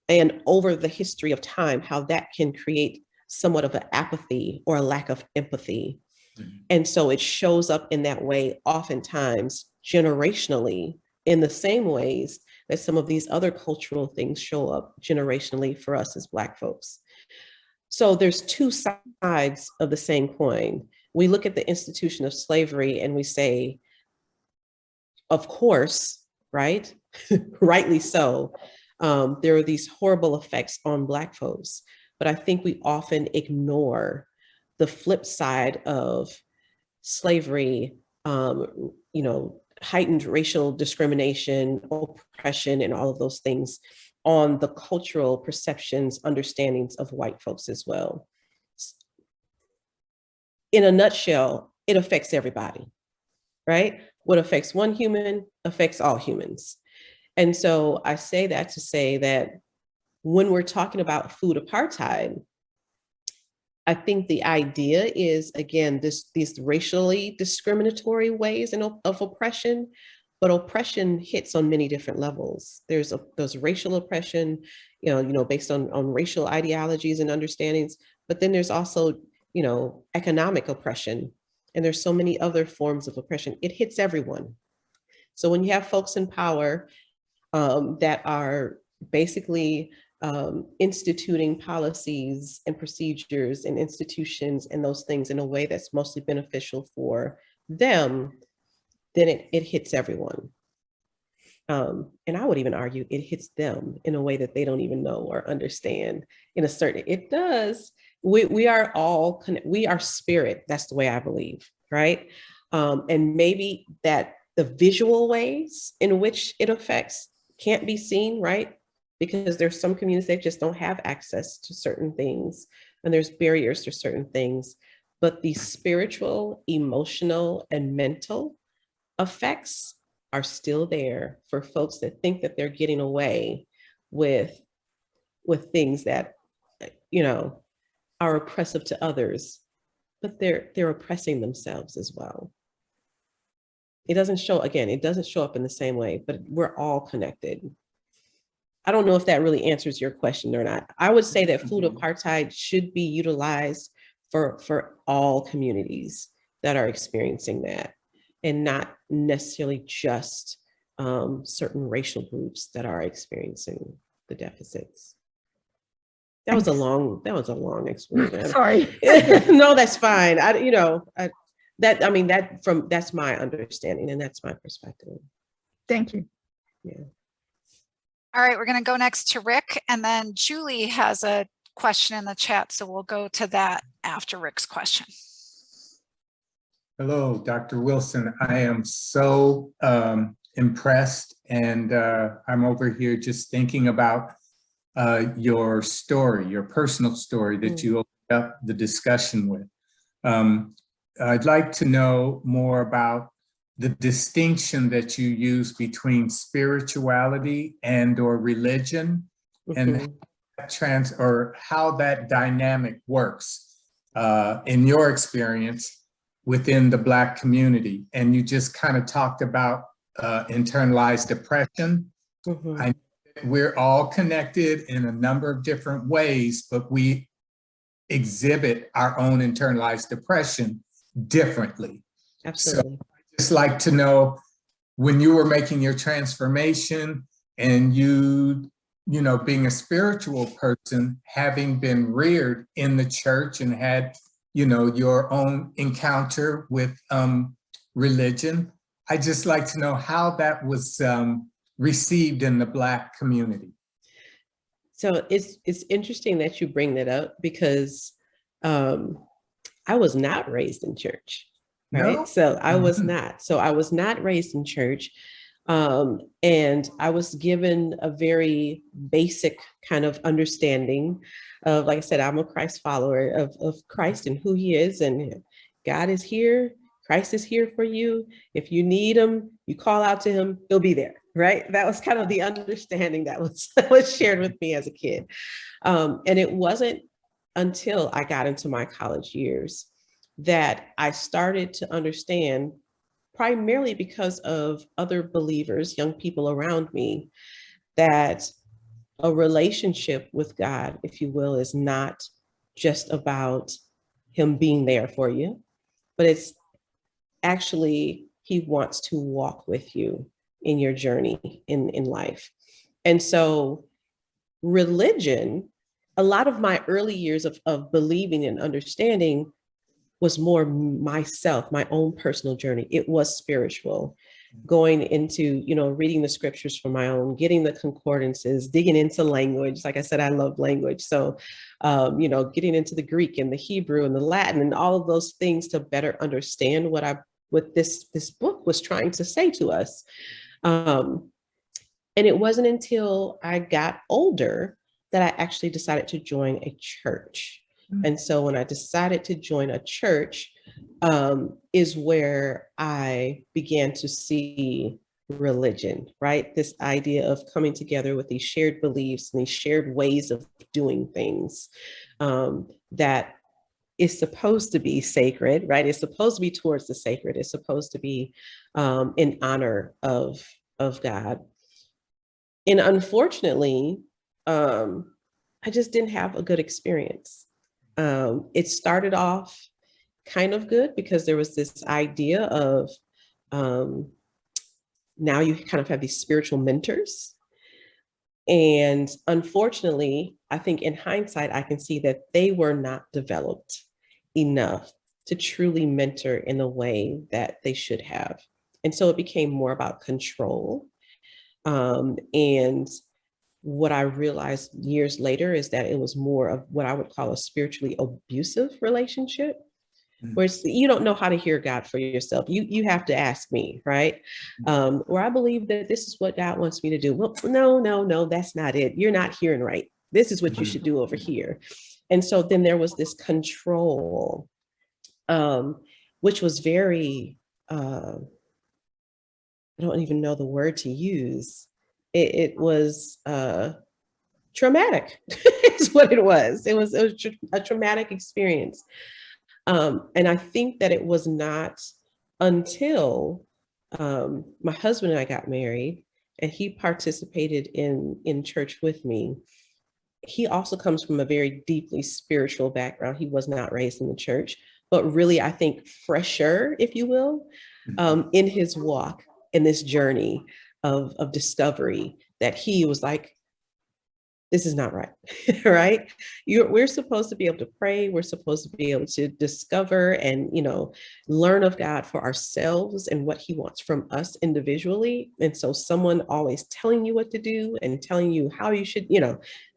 S2: And over the history of time, how that can create somewhat of an apathy or a lack of empathy. Mm-hmm. And so it shows up in that way, oftentimes generationally, in the same ways that some of these other cultural things show up generationally for us as Black folks. So there's two sides of the same coin. We look at the institution of slavery and we say, of course, right? Rightly so. There are these horrible effects on Black folks, but I think we often ignore the flip side of slavery, heightened racial discrimination, oppression, and all of those things on the cultural perceptions, understandings of white folks as well. In a nutshell, it affects everybody, right? What affects one human affects all humans. And so I say that to say that when we're talking about food apartheid, I think the idea is, again, these racially discriminatory ways of oppression, but oppression hits on many different levels. There's racial oppression, based on racial ideologies and understandings, but then there's also, economic oppression, and there's so many other forms of oppression. It hits everyone. So when you have folks in power that are basically instituting policies and procedures and institutions and those things in a way that's mostly beneficial for them, then it hits everyone. And I would even argue it hits them in a way that they don't even know or understand it does. We are all we are spirit. That's the way I believe, right? And maybe that the visual ways in which it affects can't be seen, right? Because there's some communities that just don't have access to certain things, and there's barriers to certain things. But the spiritual, emotional, and mental effects are still there for folks that think that they're getting away with things that, you know, are oppressive to others, but they're oppressing themselves as well. It doesn't show, again, it doesn't show up in the same way, but we're all connected. I don't know if that really answers your question or not. I would say that food apartheid should be utilized for all communities that are experiencing that, and not necessarily just certain racial groups that are experiencing the deficits. That was a long explanation.
S6: Sorry.
S2: No, that's fine. That's my understanding, and that's my perspective.
S6: Thank you.
S2: Yeah.
S1: All right, we're going to go next to Rick, and then Julie has a question in the chat, so we'll go to that after Rick's question.
S7: Hello, Dr. Wilson. I am so impressed, and I'm over here just thinking about your story, your personal story that you opened up the discussion with. I'd like to know more about the distinction that you use between spirituality and or religion, and how that dynamic works in your experience within the Black community. And you just kind of talked about internalized depression. I know we're all connected in a number of different ways, but we exhibit our own internalized depression differently.
S2: Absolutely.
S7: So I'd just like to know, when you were making your transformation, and you know, being a spiritual person, having been reared in the church and had, you know, your own encounter with religion, I'd just like to know how that was received in the Black community.
S2: So it's interesting that you bring that up, because I was not raised in church, right?
S7: No?
S2: So I was not. So I was not raised in church. And I was given a very basic kind of understanding of, like I said, I'm a Christ follower of Christ and who he is, and God is here. Christ is here for you. If you need him, you call out to him, he'll be there, right? That was kind of the understanding that was shared with me as a kid. And it wasn't until I got into my college years that I started to understand, primarily because of other believers, young people around me, that a relationship with God, if you will, is not just about him being there for you, but it's actually, he wants to walk with you in your journey in life. And so religion, a lot of my early years of believing and understanding was more myself, my own personal journey. It was spiritual, going into, you know, reading the scriptures for my own, getting the concordances, digging into language. Like I said, I love language. So, you know, getting into the Greek and the Hebrew and the Latin and all of those things to better understand what this book was trying to say to us. And it wasn't until I got older that I actually decided to join a church. And so when I decided to join a church, is where I began to see religion, right? This idea of coming together with these shared beliefs and these shared ways of doing things, that is supposed to be sacred, right? It's supposed to be towards the sacred. It's supposed to be in honor of God. And unfortunately, I just didn't have a good experience. It started off kind of good, because there was this idea of now you kind of have these spiritual mentors. And unfortunately, I think in hindsight, I can see that they were not developed enough to truly mentor in the way that they should have. And so it became more about control. And what I realized years later is that it was more of what I would call a spiritually abusive relationship, where you don't know how to hear God for yourself. You have to ask me, right? Or I believe that this is what God wants me to do. Well, no, that's not it. You're not hearing right. This is what you should do over here. And so then there was this control, which was very, I don't even know the word to use. It was traumatic. It's what it was. It was a traumatic experience. And I think that it was not until my husband and I got married and he participated in church with me. He also comes from a very deeply spiritual background. He was not raised in the church, but really, I think, fresher, if you will, in his walk, in this journey of discovery, that he was like, this is not right, right? We're supposed to be able to pray. We're supposed to be able to discover and, learn of God for ourselves and what he wants from us individually. And so someone always telling you what to do and telling you how you should,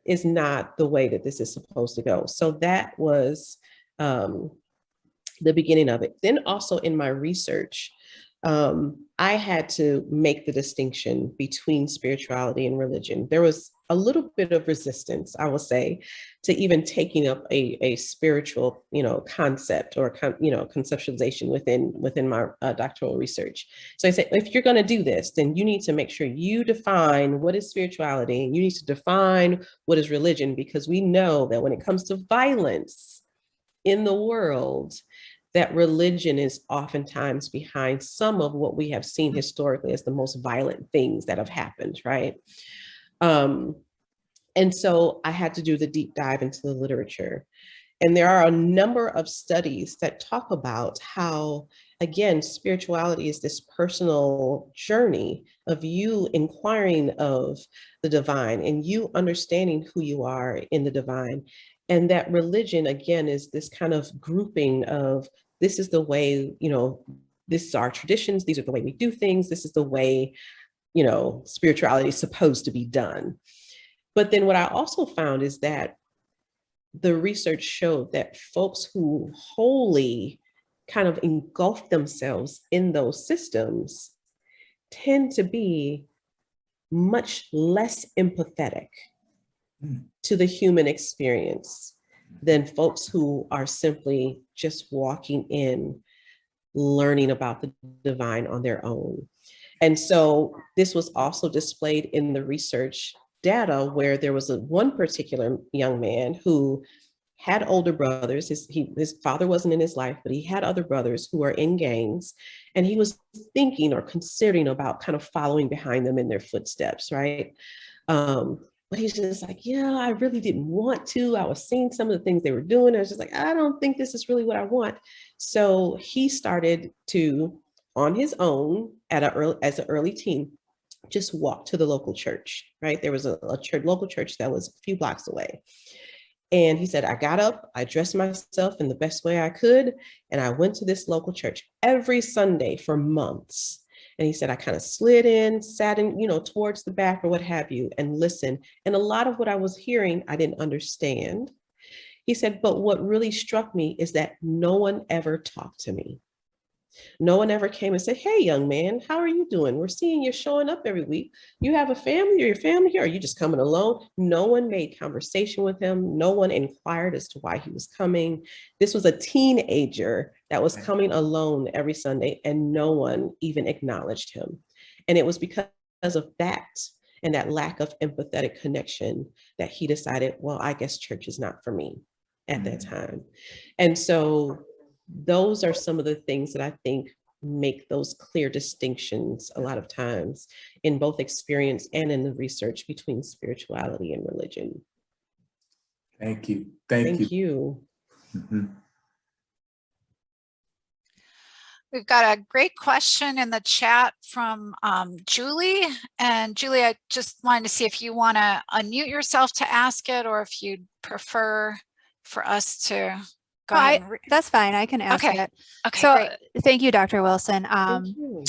S2: is not the way that this is supposed to go. So that was the beginning of it. Then also in my research, I had to make the distinction between spirituality and religion. There was a little bit of resistance, I will say, to even taking up a spiritual, concept or, conceptualization within my doctoral research. So I said, if you're going to do this, then you need to make sure you define what is spirituality and you need to define what is religion, because we know that when it comes to violence in the world, that religion is oftentimes behind some of what we have seen historically as the most violent things that have happened, right? And so I had to do the deep dive into the literature. And there are a number of studies that talk about how, again, spirituality is this personal journey of you inquiring of the divine and you understanding who you are in the divine. And that religion, again, is this kind of grouping of, this is the way, this is our traditions, these are the way we do things, this is the way, spirituality is supposed to be done. But then what I also found is that the research showed that folks who wholly kind of engulf themselves in those systems tend to be much less empathetic to the human experience than folks who are simply just walking in, learning about the divine on their own. And so this was also displayed in the research data, where there was one particular young man who had older brothers. His father wasn't in his life, but he had other brothers who were in gangs, and he was thinking or considering about kind of following behind them in their footsteps, right? But he's just like, yeah, I really didn't want to. I was seeing some of the things they were doing. I was just like, I don't think this is really what I want. So he started to, on his own, as an early teen, just walk to the local church, right? There was a local church that was a few blocks away. And he said, I got up, I dressed myself in the best way I could, and I went to this local church every Sunday for months. And he said, I kind of slid in, sat in, towards the back or what have you, and listened. And a lot of what I was hearing, I didn't understand. He said, but what really struck me is that no one ever talked to me. No one ever came and said, hey, young man, how are you doing? We're seeing you showing up every week. You have a family, or your family here? Are you just coming alone? No one made conversation with him. No one inquired as to why he was coming. This was a teenager that was coming alone every Sunday, and no one even acknowledged him. And it was because of that and that lack of empathetic connection that he decided, well, I guess church is not for me at that time. And so those are some of the things that I think make those clear distinctions a lot of times in both experience and in the research between spirituality and religion.
S7: Thank you.
S2: Thank you.
S7: Mm-hmm.
S1: We've got a great question in the chat from Julie. And Julie, I just wanted to see if you want to unmute yourself to ask it, or if you'd prefer for us to go ahead.
S8: That's fine. I can ask it.
S1: Okay,
S8: so
S1: great.
S8: Thank you, Dr. Wilson.
S2: Thank you.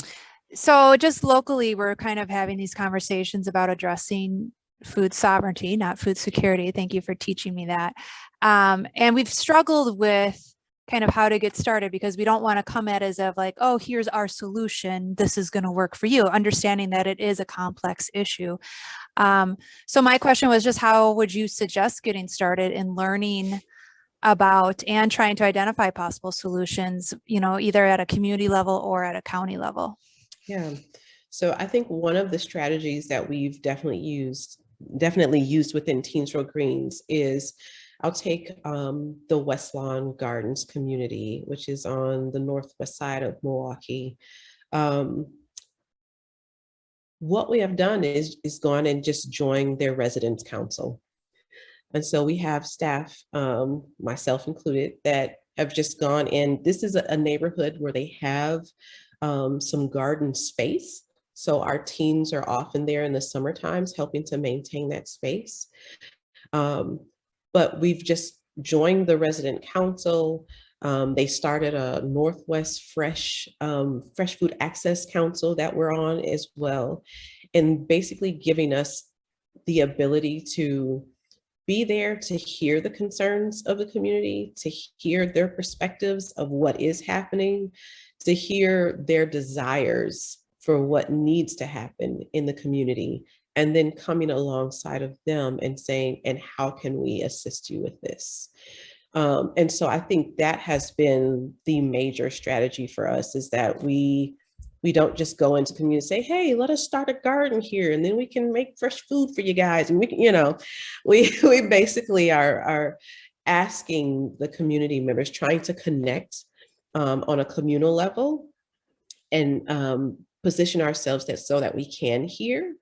S8: So just locally, we're kind of having these conversations about addressing food sovereignty, not food security. Thank you for teaching me that. And we've struggled with kind of how to get started, because we don't want to come at it as of like, oh, here's our solution, this is going to work for you, understanding that it is a complex issue. So my question was just, how would you suggest getting started in learning about and trying to identify possible solutions, you know, either at a community level or at a county level?
S2: Yeah. So I think one of the strategies that we've definitely used within Teens Row Greens is, I'll take the West Lawn Gardens community, which is on the northwest side of Milwaukee. What we have done is gone and just joined their residents council. And so we have staff, myself included, that have just gone in. This is a neighborhood where they have some garden space. So our teens are often there in the summer times helping to maintain that space. But we've just joined the resident council. They started a Northwest Fresh Food Access Council that we're on as well, and basically giving us the ability to be there to hear the concerns of the community, to hear their perspectives of what is happening, to hear their desires for what needs to happen in the community, and then coming alongside of them and saying, and how can we assist you with this? And so I think that has been the major strategy for us, is that we don't just go into community and say, hey, let us start a garden here and then we can make fresh food for you guys. And we can, you know, we basically are asking the community members, trying to connect on a communal level and position ourselves so that we can hear.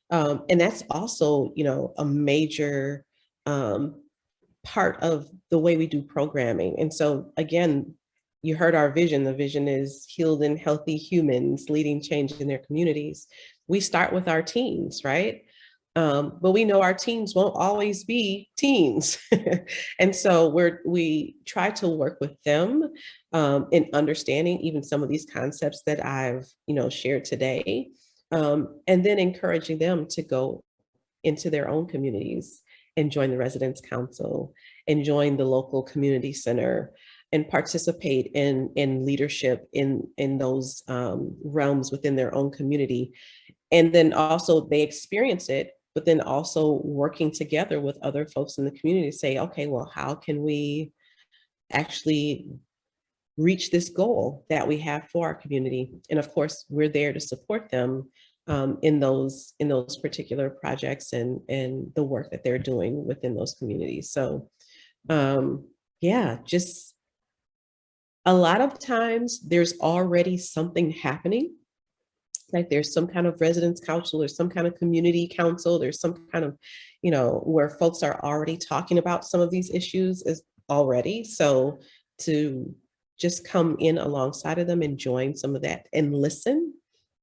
S2: And that's also, you know, a major part of the way we do programming. And so again, you heard our vision. The vision is healed and healthy humans leading change in their communities. We start with our teens, right? But we know our teens won't always be teens. And so we try to work with them in understanding even some of these concepts that I've, you know, shared today, and then encouraging them to go into their own communities and join the Residents Council and join the local community center and participate in leadership in those realms within their own community. And then also they experience it, but then also working together with other folks in the community to say, okay, well, how can we actually reach this goal that we have for our community? And of course, we're there to support them in those particular projects and the work that they're doing within those communities. So yeah, just a lot of times there's already something happening. Like there's some kind of residence council or some kind of community council. There's some kind of, you know, where folks are already talking about some of these issues is already. So to just come in alongside of them and join some of that and listen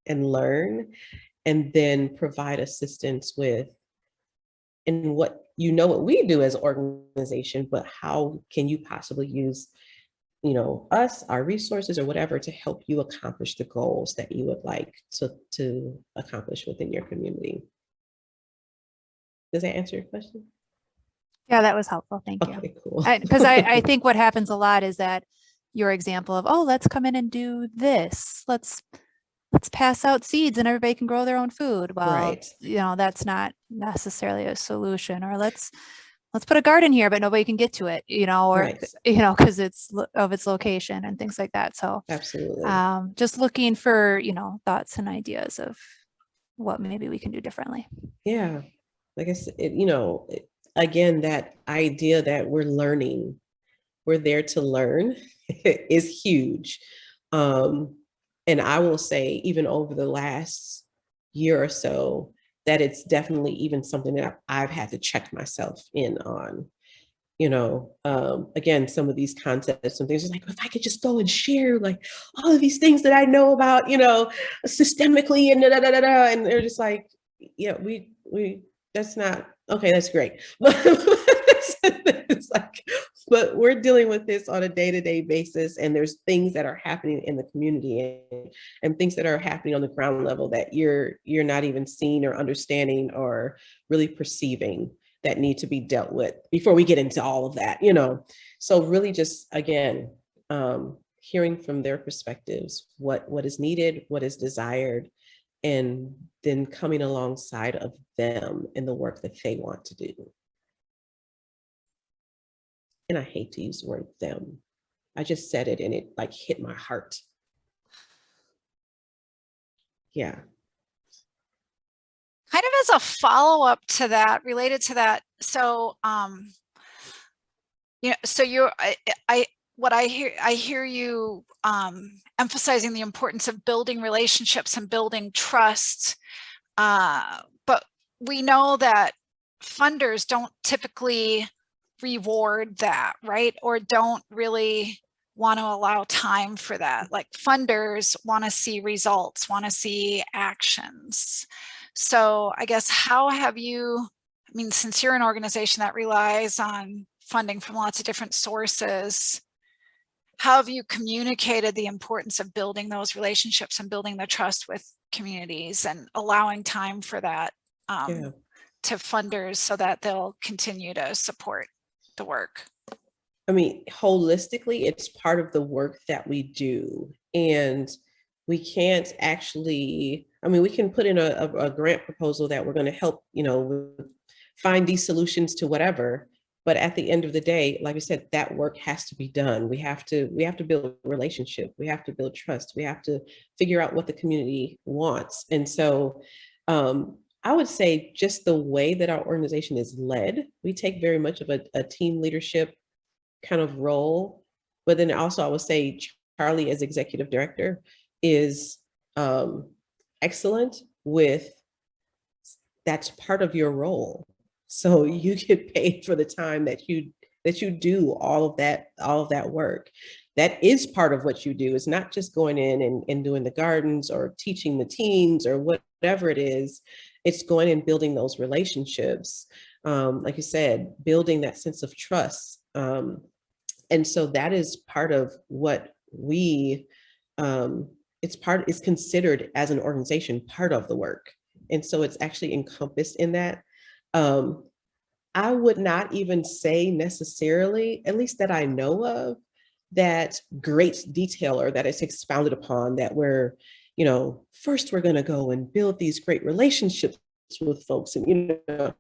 S2: and learn, and then provide assistance with, and what, you know, what we do as an organization, but how can you possibly use, you know, us, our resources or whatever to help you accomplish the goals that you would like to accomplish within your community. Does that answer your question?
S8: Yeah, that was helpful. Thank you.
S2: Okay, cool.
S8: Because I think what happens a lot is that your example of, oh, let's come in and do this. Let's pass out seeds and everybody can grow their own food. Well,
S2: Right.
S8: you know, that's not necessarily a solution. Or let's put a garden here, but nobody can get to it, you know, or,
S2: Right.
S8: you know, because it's of its location and things like that. So
S2: Absolutely.
S8: just looking for, you know, thoughts and ideas of what maybe we can do differently.
S2: Yeah. Like I said, you know, again, that idea that we're learning, we're there to learn is huge. And I will say, even over the last year or so, that it's definitely even something that I've had to check myself in on. You know, again, some of these concepts and things, like, if I could just go and share like all of these things that I know about, you know, systemically and da da da da, and they're just like, yeah, we that's not okay. That's great, but it's like, but we're dealing with this on a day-to-day basis, and there's things that are happening in the community and things that are happening on the ground level that you're not even seeing or understanding or really perceiving, that need to be dealt with before we get into all of that, you know. So really just, again, hearing from their perspectives, what is needed, what is desired, and then coming alongside of them in the work that they want to do. And I hate to use the word them. I just said it and it like hit my heart. Yeah.
S1: Kind of as a follow-up to that, related to that. So, you know, so I hear you emphasizing the importance of building relationships and building trust. But we know that funders don't typically reward that, right? Or don't really want to allow time for that. Like funders want to see results, want to see actions. So I guess how have you, I mean, since you're an organization that relies on funding from lots of different sources, how have you communicated the importance of building those relationships and building the trust with communities and allowing time for that to funders so that they'll continue to support the work?
S2: I mean, holistically, it's part of the work that we do. And we can't actually, I mean, we can put in a grant proposal that we're going to help, you know, find these solutions to whatever. But at the end of the day, like I said, that work has to be done. We have to build a relationship. We have to build trust. We have to figure out what the community wants. And so I would say just the way that our organization is led, we take very much of a team leadership kind of role. But then also I would say Charlie as executive director is excellent with, that's part of your role. So you get paid for the time that you do all of that work. That is part of what you do. It's not just going in and doing the gardens or teaching the teams or whatever it is. It's going and building those relationships. Like you said, building that sense of trust. And so that is part of what we, it's considered as an organization, part of the work. And so it's actually encompassed in that. I would not even say necessarily, at least that I know of, that great detailer that is expounded upon that we're, you know, first we're going to go and build these great relationships with folks. And, you know,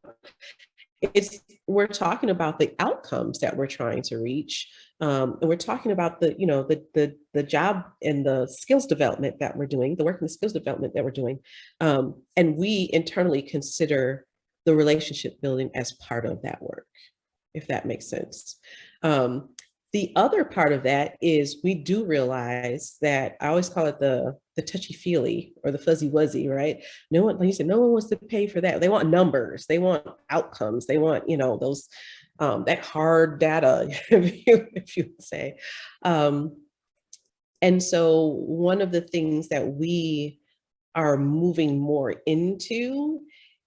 S2: we're talking about the outcomes that we're trying to reach. And we're talking about the, you know, the job and the skills development that we're doing, the work and the skills development that we're doing. And we internally consider the relationship building as part of that work, if that makes sense. The other part of that is we do realize that, I always call it the touchy-feely or the fuzzy-wuzzy, right? No one, like you said, no one wants to pay for that. They want numbers, they want outcomes, they want, you know, those, that hard data, if you would say. And so one of the things that we are moving more into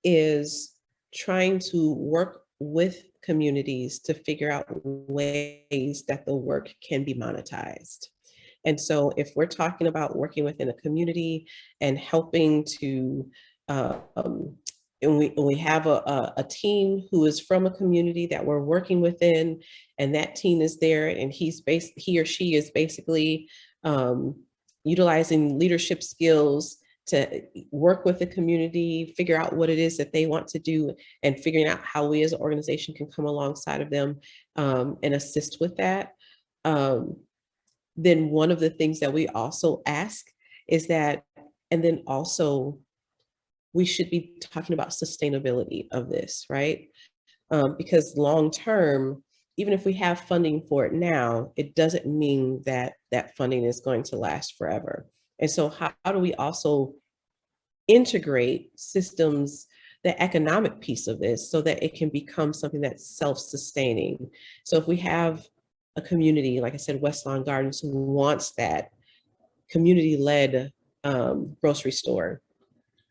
S2: is trying to work with communities to figure out ways that the work can be monetized. And so if we're talking about working within a community and helping to, and we have a team who is from a community that we're working within, and that team is there, and he or she is basically utilizing leadership skills to work with the community, figure out what it is that they want to do, and figuring out how we as an organization can come alongside of them and assist with that. Then one of the things that we also ask is that, and then also we should be talking about sustainability of this, right? Because long-term, even if we have funding for it now, it doesn't mean that that funding is going to last forever. And so how do we also integrate systems, the economic piece of this, so that it can become something that's self-sustaining? So if we have a community, like I said, West Lawn Gardens, who wants that community-led grocery store,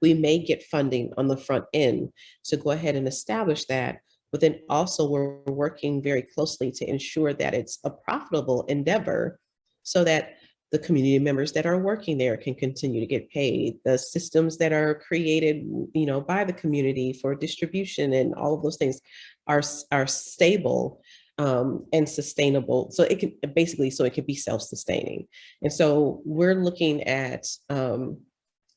S2: we may get funding on the front end to go ahead and establish that. But then also we're working very closely to ensure that it's a profitable endeavor so that the community members that are working there can continue to get paid. The systems that are created, you know, by the community for distribution and all of those things are stable. and sustainable. So it can basically, so it could be self-sustaining. And so we're looking at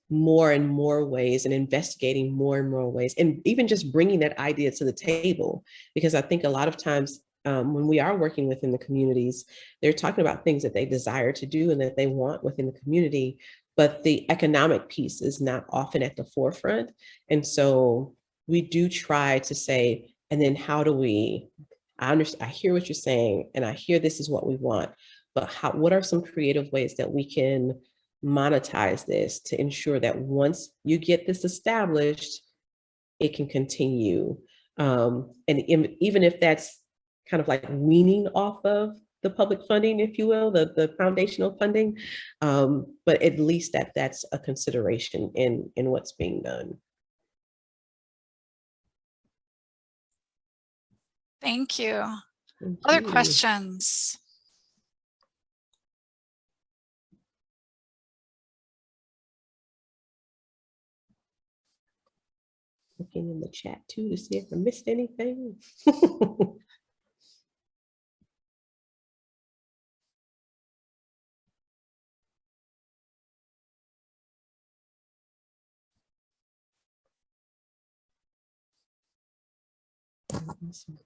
S2: more and more ways and investigating more and more ways, and even just bringing that idea to the table, because I think a lot of times when we are working within the communities, they're talking about things that they desire to do and that they want within the community, but the economic piece is not often at the forefront. And so we do try to say, and then how do we, I understand, I hear what you're saying, and I hear this is what we want, but what are some creative ways that we can monetize this to ensure that once you get this established, it can continue. And even if that's kind of like weaning off of the public funding, if you will, the foundational funding, but at least that's a consideration in what's being done.
S1: Thank you.
S2: Thank
S1: Other
S2: you.
S1: questions?
S2: Looking in the chat too to see if I missed anything. Awesome.